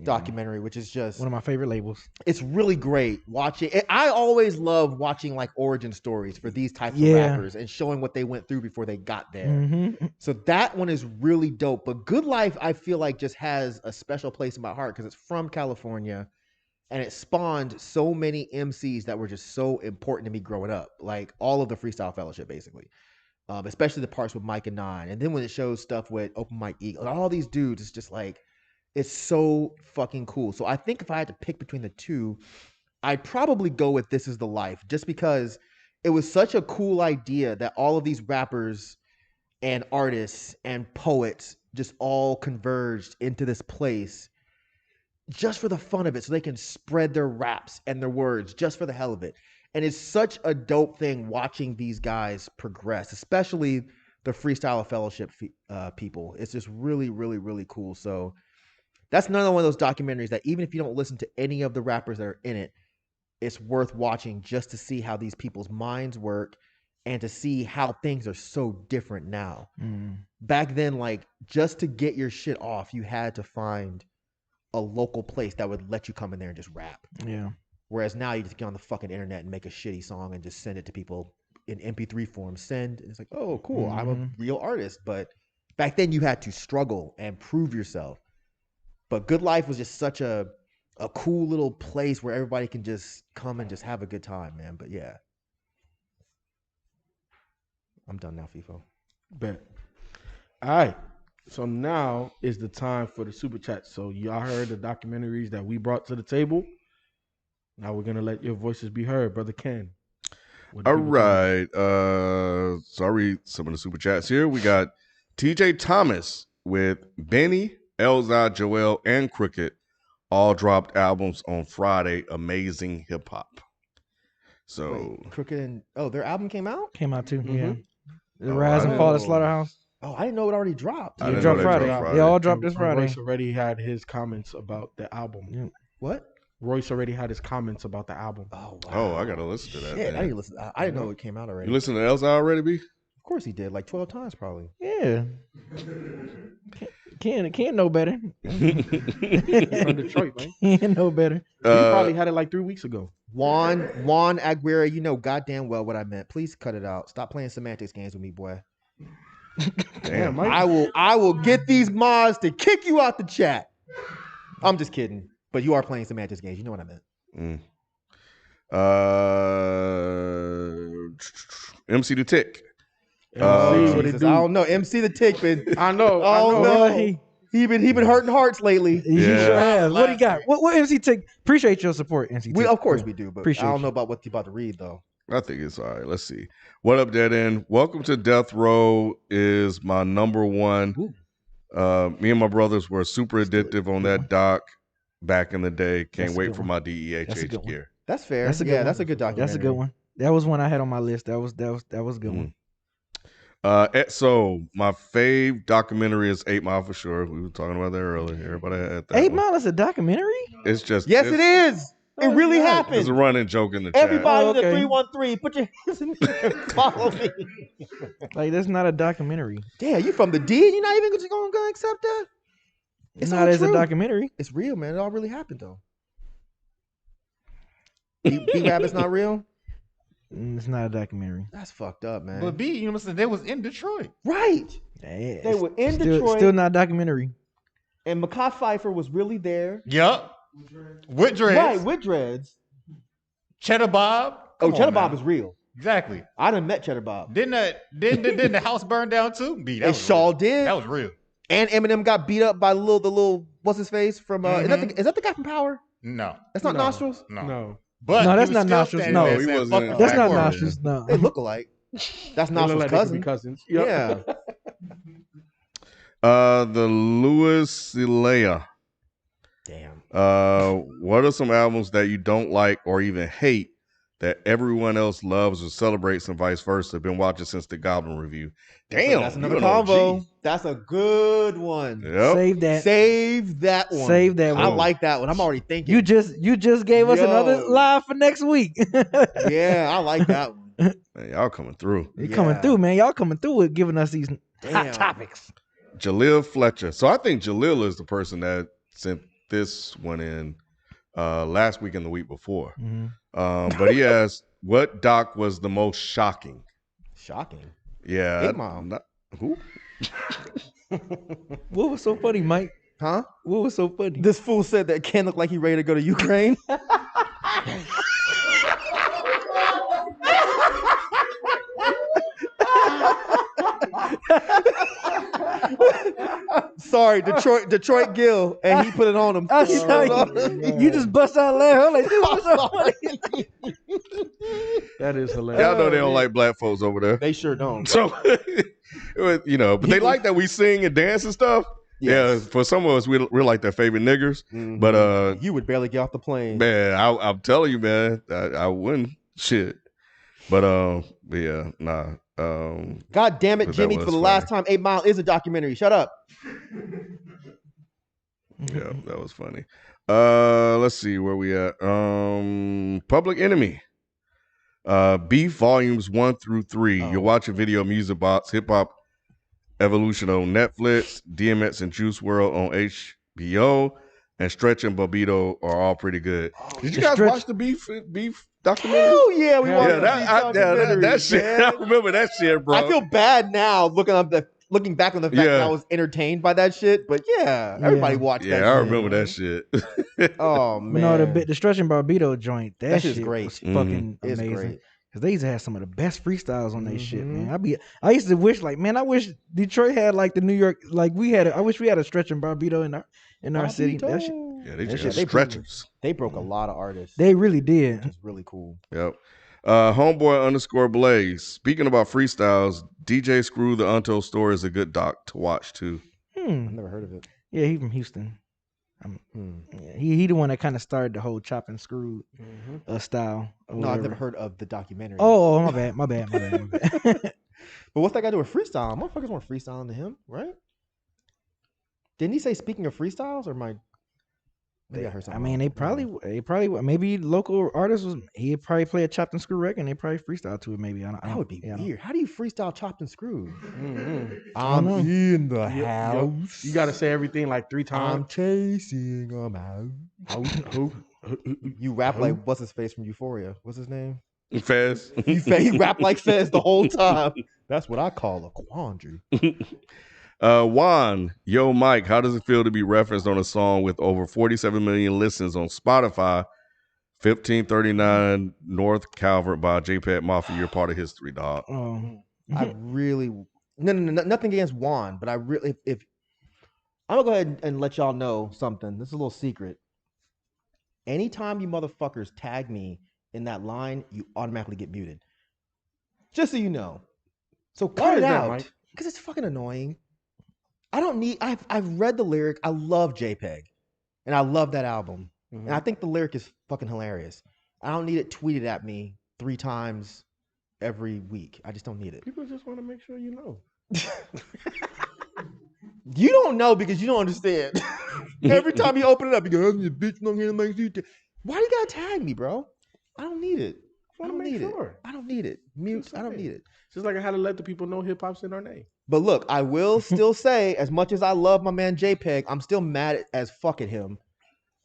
documentary, which is just one of my favorite labels. it's really great watching. I always love watching like origin stories for these types of Yeah. rappers and showing what they went through before they got there. Mm-hmm. So that one is really dope. But Good Life, I feel like just has a special place in my heart because it's from California and it spawned so many MCs that were just so important to me growing up. Like all of the Freestyle Fellowship, basically. Especially the parts with Mike and Nine. And then when it shows stuff with Open Mike Eagle, all these dudes, it's just like, it's so fucking cool. So I think if I had to pick between the 2, I'd probably go with This Is the Life, just because it was such a cool idea that all of these rappers and artists and poets just all converged into this place just for the fun of it, so they can spread their raps and their words just for the hell of it. And it's such a dope thing watching these guys progress, especially the Freestyle Fellowship people. It's just really, really, really cool. So that's another one of those documentaries that even if you don't listen to any of the rappers that are in it, it's worth watching just to see how these people's minds work and to see how things are so different now. Back then, like, just to get your shit off, you had to find a local place that would let you come in there and just rap. Yeah. Whereas now you just get on the fucking internet and make a shitty song and just send it to people in MP3 form. Send, and it's like, oh, cool, I'm a real artist. But back then you had to struggle and prove yourself. But Good Life was just such a cool little place where everybody can just come and just have a good time, man. But yeah. I'm done now, FIFO. Bet. All right. So now is the time for the super chat. So y'all heard the documentaries that we brought to the table. Now we're gonna let your voices be heard, brother Ken. What do All people think? right. So I'll read some of the super chats here. We got TJ Thomas with Benny, Elzad, Joel, and Cricket all dropped albums on Friday. Amazing hip hop. So Wait, Crooked and their album came out. Came out too. Mhm. Yeah. The Oh, Rise I and Fall of didn't- Slaughterhouse. Oh, I didn't know it already dropped. I It didn't dropped know they Friday. dropped They Friday. all dropped this And Friday. Royce already had his comments about the album. Yeah. What? Royce already had his comments about the album. Oh, wow. Oh, I gotta listen to that. Shit, I then. didn't listen. I didn't know it came out already. You listen to Elsa already, B? Of course he did, like 12 times probably. Yeah. Can't know better. He's from Detroit, man. Can't know better. He probably had it like 3 weeks ago. Juan Aguirre, you know goddamn well what I meant. Please cut it out. Stop playing semantics games with me, boy. Damn, Mike. I will get these mods to kick you out the chat. I'm just kidding, but you are playing semantics games. You know what I meant. MC the Tick. MC, what it Jesus, do? I don't know. MC the Tick been. I know. Oh I know. no, he been hurting hearts lately. He Yeah. sure has. What he got? What MC Tick? Appreciate your support, MC Tick. Of course we do, but Appreciate I don't you. know about what you about to read though. I think it's all right. Let's see. What up, Dead End? Welcome to Death Row is my number one. Me and my brothers were super addictive on that doc back in the day. Can't That's a wait good for one. my That's a DEHH good one. gear. That's fair. That's a good yeah, one. that's a good documentary. That's a good one. That was one I had on my list. That was a good one. So my fave documentary is 8 Mile for sure. We were talking about that earlier. Everybody had that. 8 one. Mile is a documentary? It's just Yes, it is. It really It's happened. a running joke in the chat. Everybody Oh, to okay. 313, put your hands in the air. Follow me. Like that's not a documentary. Damn, you from the D? You're not even just gonna accept that? It's all not as a true. documentary. It's real, man. It all really happened though. B-Rabbit's not real? It's not a documentary. That's fucked up, man. But B, you know, they was in Detroit. Right. Yeah, They were in still, Detroit. Still not a documentary. And Makai Pfeiffer was really there. Yup. With dreads. Right, with dreads. Cheddar Bob. Oh, Come Cheddar on Bob now. is real. Exactly. I done met Cheddar Bob. Didn't the house burn down too? B, that They was Shaw real. did. That was real. And Eminem got beat up by the little what's his face from is that the guy from Power? No. That's not No. Nostrils? No. No. But No, he that's was not still Nostrils. standing No. there He saying, wasn't- "Fuck the That's black not word." Nostrils. No. They look alike. That's They look Nostrils' like they could be cousin. cousins. Yep. Yeah. The Louis Leia. Damn. What are some albums that you don't like or even hate that everyone else loves or celebrates and vice versa? Been watching since the Goblin review. Damn, That's you another an OG. combo. That's a good one. Yep. Save that. Save that one. Save that I one. like that one. I'm already thinking. You just gave us another Yo. live for next week. Yeah, I like that one. Man, y'all coming through. They coming Yeah. through, man. Y'all coming through with giving us these Damn. hot topics. Jaleel Fletcher. So I think Jaleel is the person that sent this one in last week and the week before. Mhm. But he asked, what doc was the most shocking? Shocking. Yeah. 8 Mile. Who? What was so funny, Mike? Huh? What was so funny? This fool said that Ken looked like he ready to go to Ukraine. Sorry, Detroit Gill, and he put it on him. I saw you just bust out laughing. I'm like, dude, what's so funny? That is hilarious. Y'all know they don't like black folks over there. They sure don't. So, but they like that we sing and dance and stuff. Yes. Yeah, for some of us, we're like their favorite niggers. Mhm. But you would barely get off the plane. man, I'm telling you, man, I wouldn't shit. But yeah, nah. God damn it, But that Jimmy! was For the last time, 8 Mile is a documentary. Shut up. Yeah, that was funny. Let's see where we at. Public Enemy. Beef volumes 1 through 3. Oh. You're watching Video Music Box, Hip Hop Evolution on Netflix, DMX and Juice World on HBO, and Stretch and Bobito are all pretty good. Did you guys Stretch- watch the beef documentary? Hell yeah, we want Yeah, that shit. I remember that shit, bro. I feel bad now looking back on the fact that I was entertained by that shit. But yeah, everybody watched that. Yeah, I shit. remember that shit. Oh man, No, the Stretch and Barbito joint. That shit's shit great. was fucking It's amazing. great. Cause they used to have some of the best freestyles on their shit, Mhm. man. I used to wish, like, man, I wish Detroit had like the New York, like we had. I wish we had a Stretch and Barbito in our city. That shit, Yeah, they That just shit, got stretchers. They broke a lot of artists. they really did. It's really cool. Yep. Homeboy _Blaze. Speaking about freestyles, DJ Screw the Untold Story is a good doc to watch too. I've never heard of it. Yeah, he from Houston. He the one that kind of started the whole chop and screw style. No, I've never heard of the documentary. Oh, my bad. But what's that got to do with freestyle? Motherfuckers weren't freestyling to him, right? Didn't he say speaking of freestyles or maybe I heard something? I mean, wrong. they probably maybe local artists was he'd probably play a chopped and screw record and they probably freestyle to it. Maybe That would be weird. How do you freestyle chopped and screwed? I don't know. In the house. You got to say everything like 3 I'm times. chasing a mouse. Who? You rap like what's his face from Euphoria? What's his name? Fez. He rap like Fez the whole time. That's what I call a quandary. Juan, yo, Mike, how does it feel to be referenced on a song with over 47 million listens on Spotify? 1539 North Calvert by JPEG Mafia. You're part of history, dog. I really no, nothing against Juan, but I really if I'm gonna go ahead and let y'all know something. This is a little secret. Anytime you motherfuckers tag me in that line, you automatically get muted. Just so you know. So cut it out. Because it's fucking annoying. I don't need I've read the lyric. I love JPEG. And I love that album. And I think the lyric is fucking hilarious. I don't need it tweeted at me 3 times every week. I just don't need it. People just want to make sure you know. You don't know because you don't understand. Every time you open it up, you go, "You bitch, don't hear the Why you gotta tag me, bro? I don't need it. I don't need it. I don't need it. Mute. I don't need it. Just like I had to let the people know hip hop's in our name. But look, I will still say, as much as I love my man JPEG, I'm still mad as fuck at him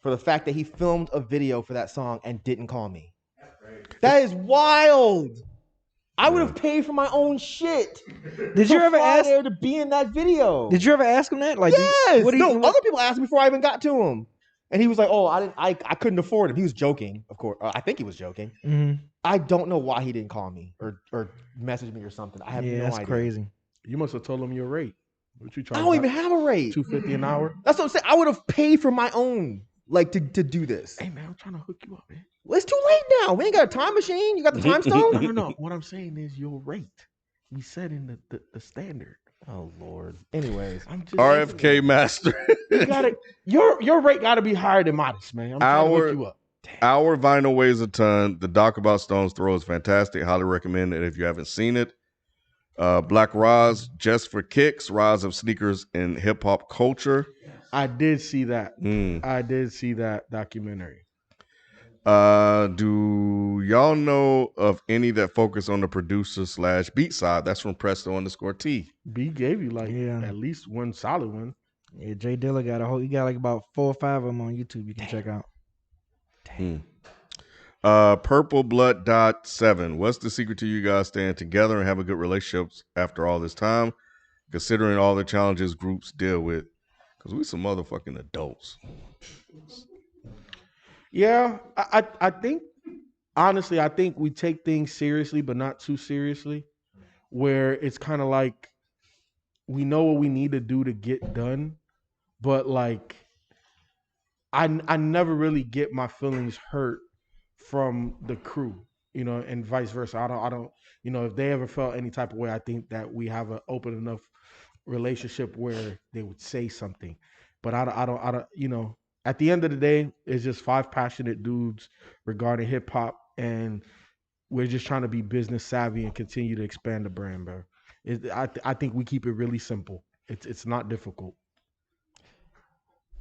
for the fact that he filmed a video for that song and didn't call me. That is wild. I would have paid for my own shit. Did you ever ask there to be in that video? Did you ever ask him that? Like, yes. Other people asked me before I even got to him, and he was like, "Oh, I couldn't afford it." He was joking, of course. I think he was joking. Mm-hmm. I don't know why he didn't call me or message me or something. I have no idea. That's crazy. You must have told him your rate. What you I don't even have a rate. $250 an hour. That's what I'm saying. I would have paid for my own, like to do this. Hey man, I'm trying to hook you up, man. Well, it's too late now. We ain't got a time machine. You got the time stone? No. What I'm saying is your rate. We set in the standard. Oh Lord. Anyways, I'm just RFK Master. You gotta your rate gotta be higher than modest, man. I'm trying to hook you up. Our Vinyl Weighs a Ton. The doc about Stone's Throw is fantastic. Highly recommend it if you haven't seen it. Black Roz, Just for Kicks, Rise of Sneakers in Hip Hop Culture. I did see that. I did see that documentary. Do y'all know of any that focus on the producer / beat side? That's from Presto_T. B gave you like at least one solid one. Yeah, Jay Dilla got he got like about 4 or 5 of them on YouTube you can check out. Purple Blood .7. What's the secret to you guys staying together and having good relationships after all this time, considering all the challenges groups deal with? Because we some motherfucking adults. Yeah, I think, honestly, I think we take things seriously, but not too seriously, where it's kind of like we know what we need to do to get done, but like I never really get my feelings hurt from the crew, you know, and vice versa. I don't, you know, if they ever felt any type of way, I think that we have an open enough relationship where they would say something, but I don't, you know. At the end of the day, it's just 5 passionate dudes regarding hip hop, and we're just trying to be business savvy and continue to expand the brand, bro. I think we keep it really simple. It's not difficult.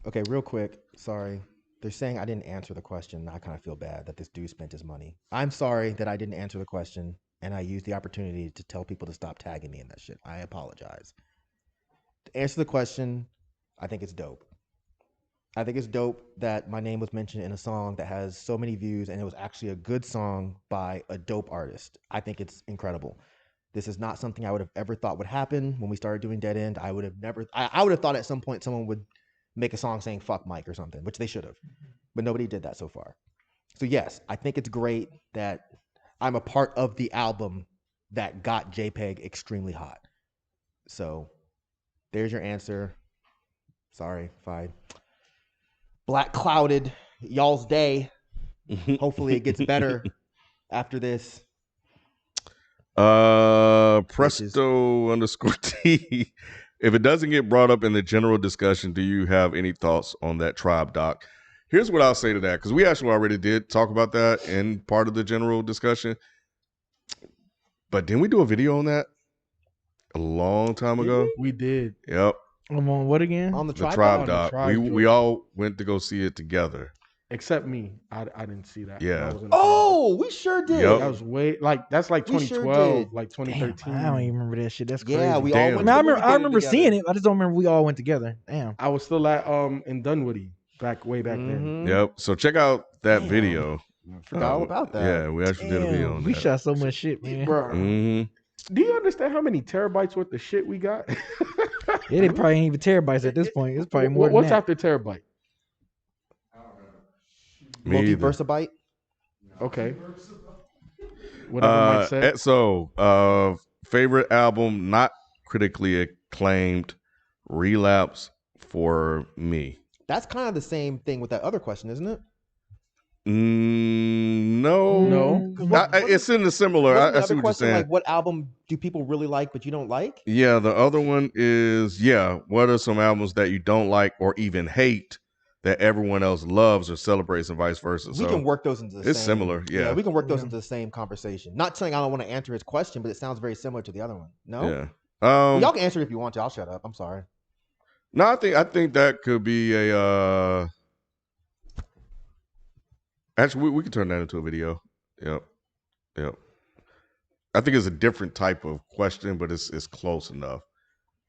Okay, real quick. Sorry. They're saying I didn't answer the question. I kind of feel bad that this dude spent his money. I'm sorry that I didn't answer the question, and I used the opportunity to tell people to stop tagging me in that shit. I apologize. To answer the question, I think it's dope. I think it's dope that my name was mentioned in a song that has so many views, and it was actually a good song by a dope artist. I think it's incredible. This is not something I would have ever thought would happen when we started doing Dead End. I would have thought at some point someone would make a song saying fuck Mike or something, which they should have. But nobody did that so far. So yes, I think it's great that I'm a part of the album that got JPEG extremely hot. So there's your answer. Sorry if I black clouded y'all's day. Hopefully it gets better after this. Presto_T. If it doesn't get brought up in the general discussion, do you have any thoughts on that Tribe doc? Here's what I'll say to that, because we actually already did talk about that in part of the general discussion. But didn't we do a video on that a long time ago? We did. Yep. I'm on what again? On the The Tribe Tribe doc? doc. We all went to go see it together. Except me. I didn't see that. Yeah. That wasn't a part of Oh, we sure did. Yep. it. That was way that's like We sure 2012, did. like Damn, 2013. I don't even remember that shit. That's crazy. Yeah, we Damn. all I went mean, to I the movie remember, I theater remember together. seeing it. I just don't remember we all went together. Damn. I was still at in Dunwoody way back then. Mhm. Yep. So check out that Damn. video. Forgot all about that. Yeah, we actually did a video Damn, on we that. shot so much shit, man. Bro, do you understand how many terabytes worth of shit we got? Yeah, they probably ain't even terabytes at this point. It's probably more What's than that. after terabyte? Me either. Multiversabyte. Okay. Whatever Mike said. So, favorite album not critically acclaimed, Relapse for me. That's kind of the same thing with that other question, isn't it? No, No. it's in the similar. Wasn't the I see other what you're question saying. like, what album do people really like but you don't like? Yeah, the other one is what are some albums that you don't like or even hate that everyone else loves or celebrates and vice versa? We So can work those into the same. it's similar. Yeah, we can work those into the same conversation. Not saying I don't want to answer his question, but it sounds very similar to the other one. No? yeah. Y'all can answer it if you want to. I'll shut up. I'm sorry. No, I think that could be a. Actually, we can turn that into a video. Yep. I think it's a different type of question, but it's close enough.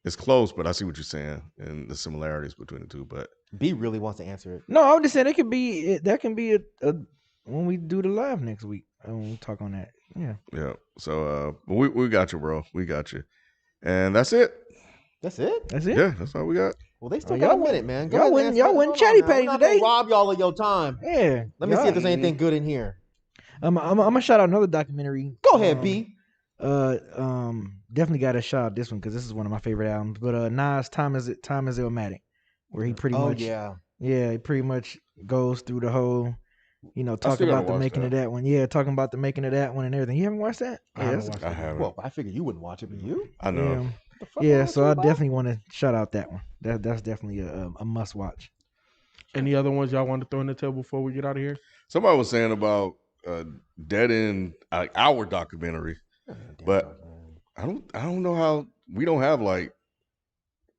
It's close, but I see what you're saying and the similarities between the two. But B really wants to answer it. No, I was just saying it could be that can be a when we do the live next week. When we talk on that. Yeah. yeah. So we got you, bro. We got you, and that's it. That's it? That's it. Yeah, that's all we got. Well, they still Oh, got a y'all minute, went- man. y'all ahead and went- answer y'all what's went going on chatty now. patty We're not gonna today. rob y'all of your time. Yeah. Let me see if there's anything good in here. I'm gonna shout out another documentary. Go ahead, B. Definitely got to shout out this one because this is one of my favorite albums. But Nas, Time is Illmatic, where he pretty much he pretty much goes through the whole, talking still gotta about the watch making of that. that one. Yeah, talking about the making of that one and everything. You haven't watched that? I haven't watched I that. haven't. Well, I figured you wouldn't watch it, but you? I know. The fuck Yeah, wrong so with I you, Bob? definitely want to shout out that one. That's definitely a must watch. Any other ones y'all want to throw on the table before we get out of here? Somebody was saying about Dead End, our documentary, Damn but dog, man. I don't know how we don't have like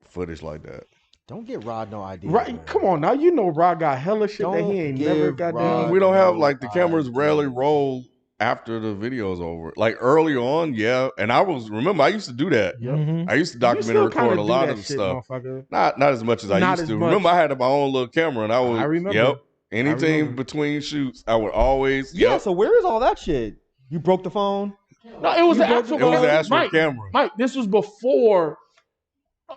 footage like that. Don't get Rod no idea. Right? man. Come on now. You know Rod got hella shit that Don't he ain't never give got Rod down. We don't have no like the cameras idea. rarely roll after the video's over. Like early on, yeah. And I used to do that. Yep. Mhm. I used to You document still and record kinda a do lot that of the shit, stuff. motherfucker. Not as much as I Not used as to. much. Remember, I had my own little camera, and I would. I remember. Yep. Anything remember. between shoots, I would always. Yeah, Yep. so where is all that shit? You broke the phone? No, it was You the broke actual. it was the actual Mike, camera. Mike, this was before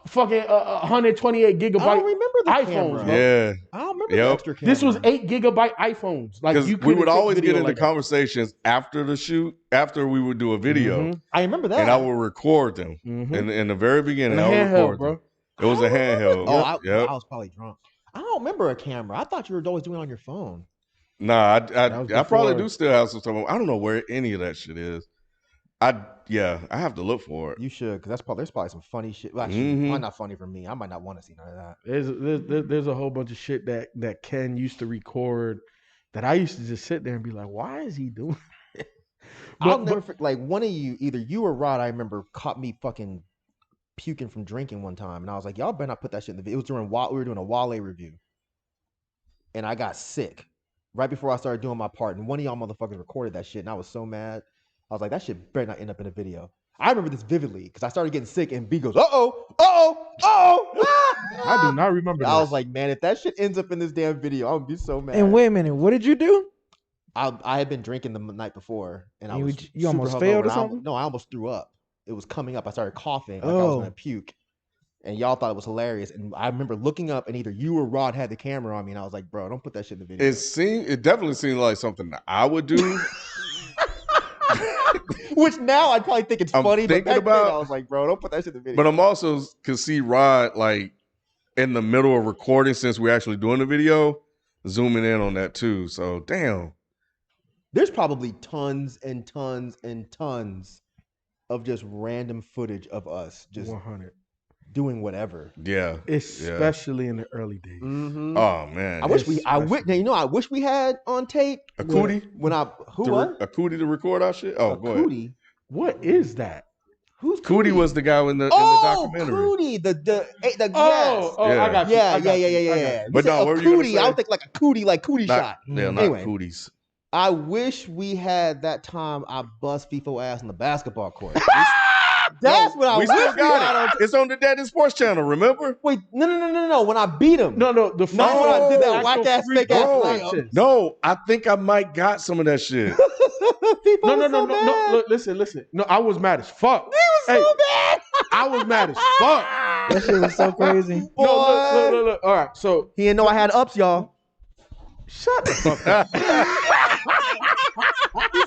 fucking 128 gigabyte. I don't remember the iPhones, camera. bro. Yeah. I don't remember the Yep. extra camera. This was 8 gigabyte iPhones. Like Because you we couldn't would take always video get into like that. conversations after the shoot, after we would do a video, Mhm. I remember that. and I would record them. Mhm. In the very beginning, And a I would handheld, record bro. them. It was a handheld. Oh, Yep. I was probably drunk. I don't remember a camera. I thought you were always doing it on your phone. Nah, That was I probably before. do still have some stuff. I don't know where any of that shit is. I have to look for it. You should, because there's probably some funny shit. Well, actually, Mhm. probably not funny for me. I might not want to see none of that. There's a whole bunch of shit that Ken used to record that I used to just sit there and be like, why is he doing it? I'll never like one of you, either you or Rod. I remember caught me fucking puking from drinking one time, and I was like, y'all better not put that shit in the video. It was during we were doing a Wale review, and I got sick right before I started doing my part, and one of y'all motherfuckers recorded that shit, and I was so mad. I was like, that shit better not end up in a video. I remember this vividly because I started getting sick, and B goes, I do not remember that. I was like, man, if that shit ends up in this damn video, I'm gonna be so mad. And wait a minute, what did you do? I had been drinking the night before, and I You- was you almost super failed hungover, or and something? No, I almost threw up. It was coming up. I started coughing like I was Oh. gonna puke, and y'all thought it was hilarious. And I remember looking up, and either you or Rod had the camera on me, and I was like, bro, don't put that shit in the video. It definitely seemed like something that I would do. Which now I probably think it's I'm funny, but thinking back then about- I was like, bro, don't put that shit in the video. But I'm also could see Rod like in the middle of recording since we're actually doing the video, zooming in on that too. So damn. There's probably tons and tons and tons of just random footage of us just 100. doing whatever. Yeah. especially in the early days. Mm-hmm. Oh man. I wish we had on tape A cootie? when I A cootie to record our shit? Oh, a go ahead. cootie. What is that? Who's Cootie was the guy in the documentary. Cootie, the yes. Oh, Yeah. I got you. I got you. Yeah. But You said no, a what were you gonna cootie. I say? would think like a cootie, like cootie shot. Yeah, not Anyway. cooties. I wish we had that time I bust FIFO ass on the basketball court. That's what I We wish still we had got it. It's on the Daddy Sports Channel, remember? Wait, no. When I beat him. No, the Not when I did that actual whack-ass, free fake-ass throw layup. contest. No, I think I might got some of that shit. FIFO No. was so Look, bad. listen. No, I was mad as fuck. He was so bad. I was mad as fuck. That shit was so crazy. No, look. All right, so He didn't know I had ups, y'all. shut the fuck up.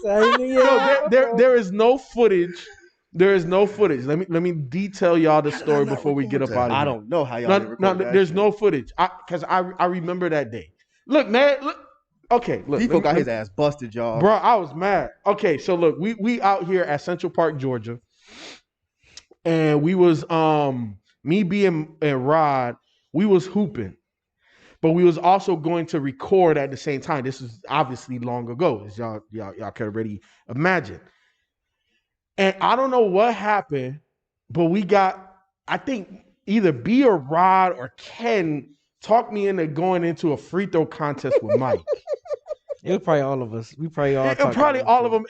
No, There is no footage. There is no footage. Let me detail y'all the story before we get up out of here. I don't know how y'all didn't No, record that there's shit. no footage. Because I remember that day. Look, man. Look. Okay, look. FIFO got his ass busted, y'all. Bro, I was mad. Okay, so look, we out here at Central Park, Georgia, and we was me being and Rod, we was hooping, but we was also going to record at the same time. This is obviously long ago, as y'all can already imagine. And I don't know what happened, but we got, I think either B or Rod or Ken talked me into going into a free throw contest with Mike. It was probably all of us. We probably all. And talked probably about all it. of them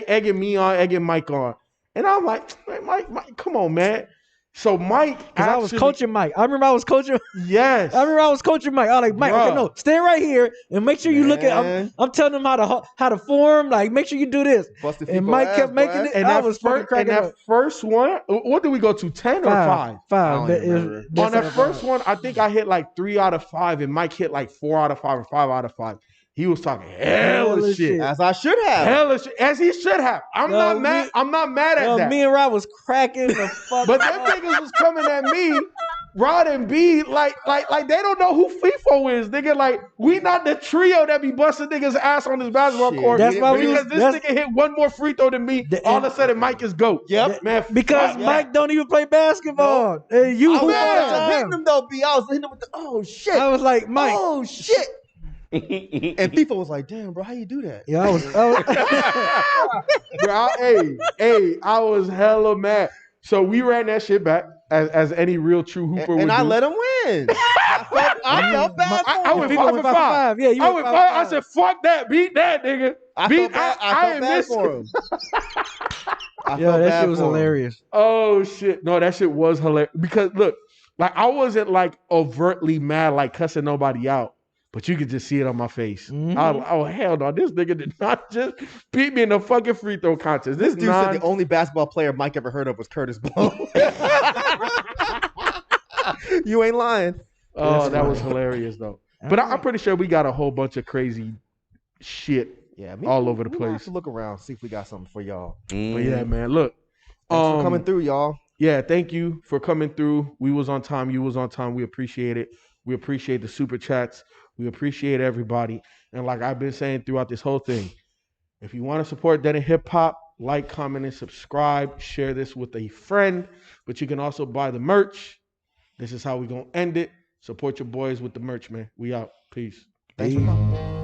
egging me on, egging Mike on. And I'm like, Mike, come on, man. So Mike, Because I was coaching Mike. I remember I was coaching. Yes. I remember I was coaching Mike. I was like, Mike, okay, Bruh. no, stand right here and make sure you look at. Man. I'm telling him how to form. Like, make sure you do this. Busted And FIFO Mike ass, kept making boy. it. And I that was fucking first, cracking and up. that first one, what did we go to? 10 or 5? Five. don't even remember. On that first one, I think I hit like 3 out of 5, and Mike hit like 4 out of 5 or 5 out of 5. He was talking hella Hella shit. shit. As I should have. Hella shit. As he should have. I'm Yo, not mad. me- I'm not mad at that. Me and Rob was cracking the fuck But up. them niggas was coming at me, Rod and B, like they don't know who FIFO is. Nigga, like, we not the trio that be busting niggas' ass on this basketball Shit, court. That's why we because was- this that's- nigga hit one more free throw than me. All of a sudden, Mike is GOAT. Yep. Man, Because fuck Mike that. don't even play basketball. And you I hoop was all the hitting time. him though, B. I was hitting him with the shit. I was like, Mike. Oh shit. And FIFO was like, damn, bro, how you do that? Yeah, I was Bro, I was hella mad. So we ran that shit back as any real true hooper would And I do. let him win. I felt bad for I him. went People 5 went for 5. Yeah, you I went went 5 5. for I 5. said, fuck that. Beat that, nigga. I Beat felt bad, I I felt ain't bad missed for it. him. I Yo, felt that bad shit was for him. hilarious. Oh shit! No, that shit was hilarious. Because look, like I wasn't like overtly mad, like cussing nobody out, but you could just see it on my face. Mhm. I was like, oh hell no! This nigga did not just beat me in the fucking free throw contest. This dude said the only basketball player Mike ever heard of was Curtis Blow. You ain't lying. Oh, that was hilarious though. But I'm Alright. pretty sure we got a whole bunch of crazy shit. Yeah, All over the we gonna have place. to look around, see if we got something for y'all. But yeah, man, look. Thanks for coming through, y'all. Yeah, thank you for coming through. We was on time. You was on time. We appreciate it. We appreciate the super chats. We appreciate everybody. And like I've been saying throughout this whole thing, if you want to support Dead and Hip Hop, like, comment, and subscribe. Share this with a friend. But you can also buy the merch. This is how we gonna end it. Support your boys with the merch, man. We out. Peace. Thanks for coming.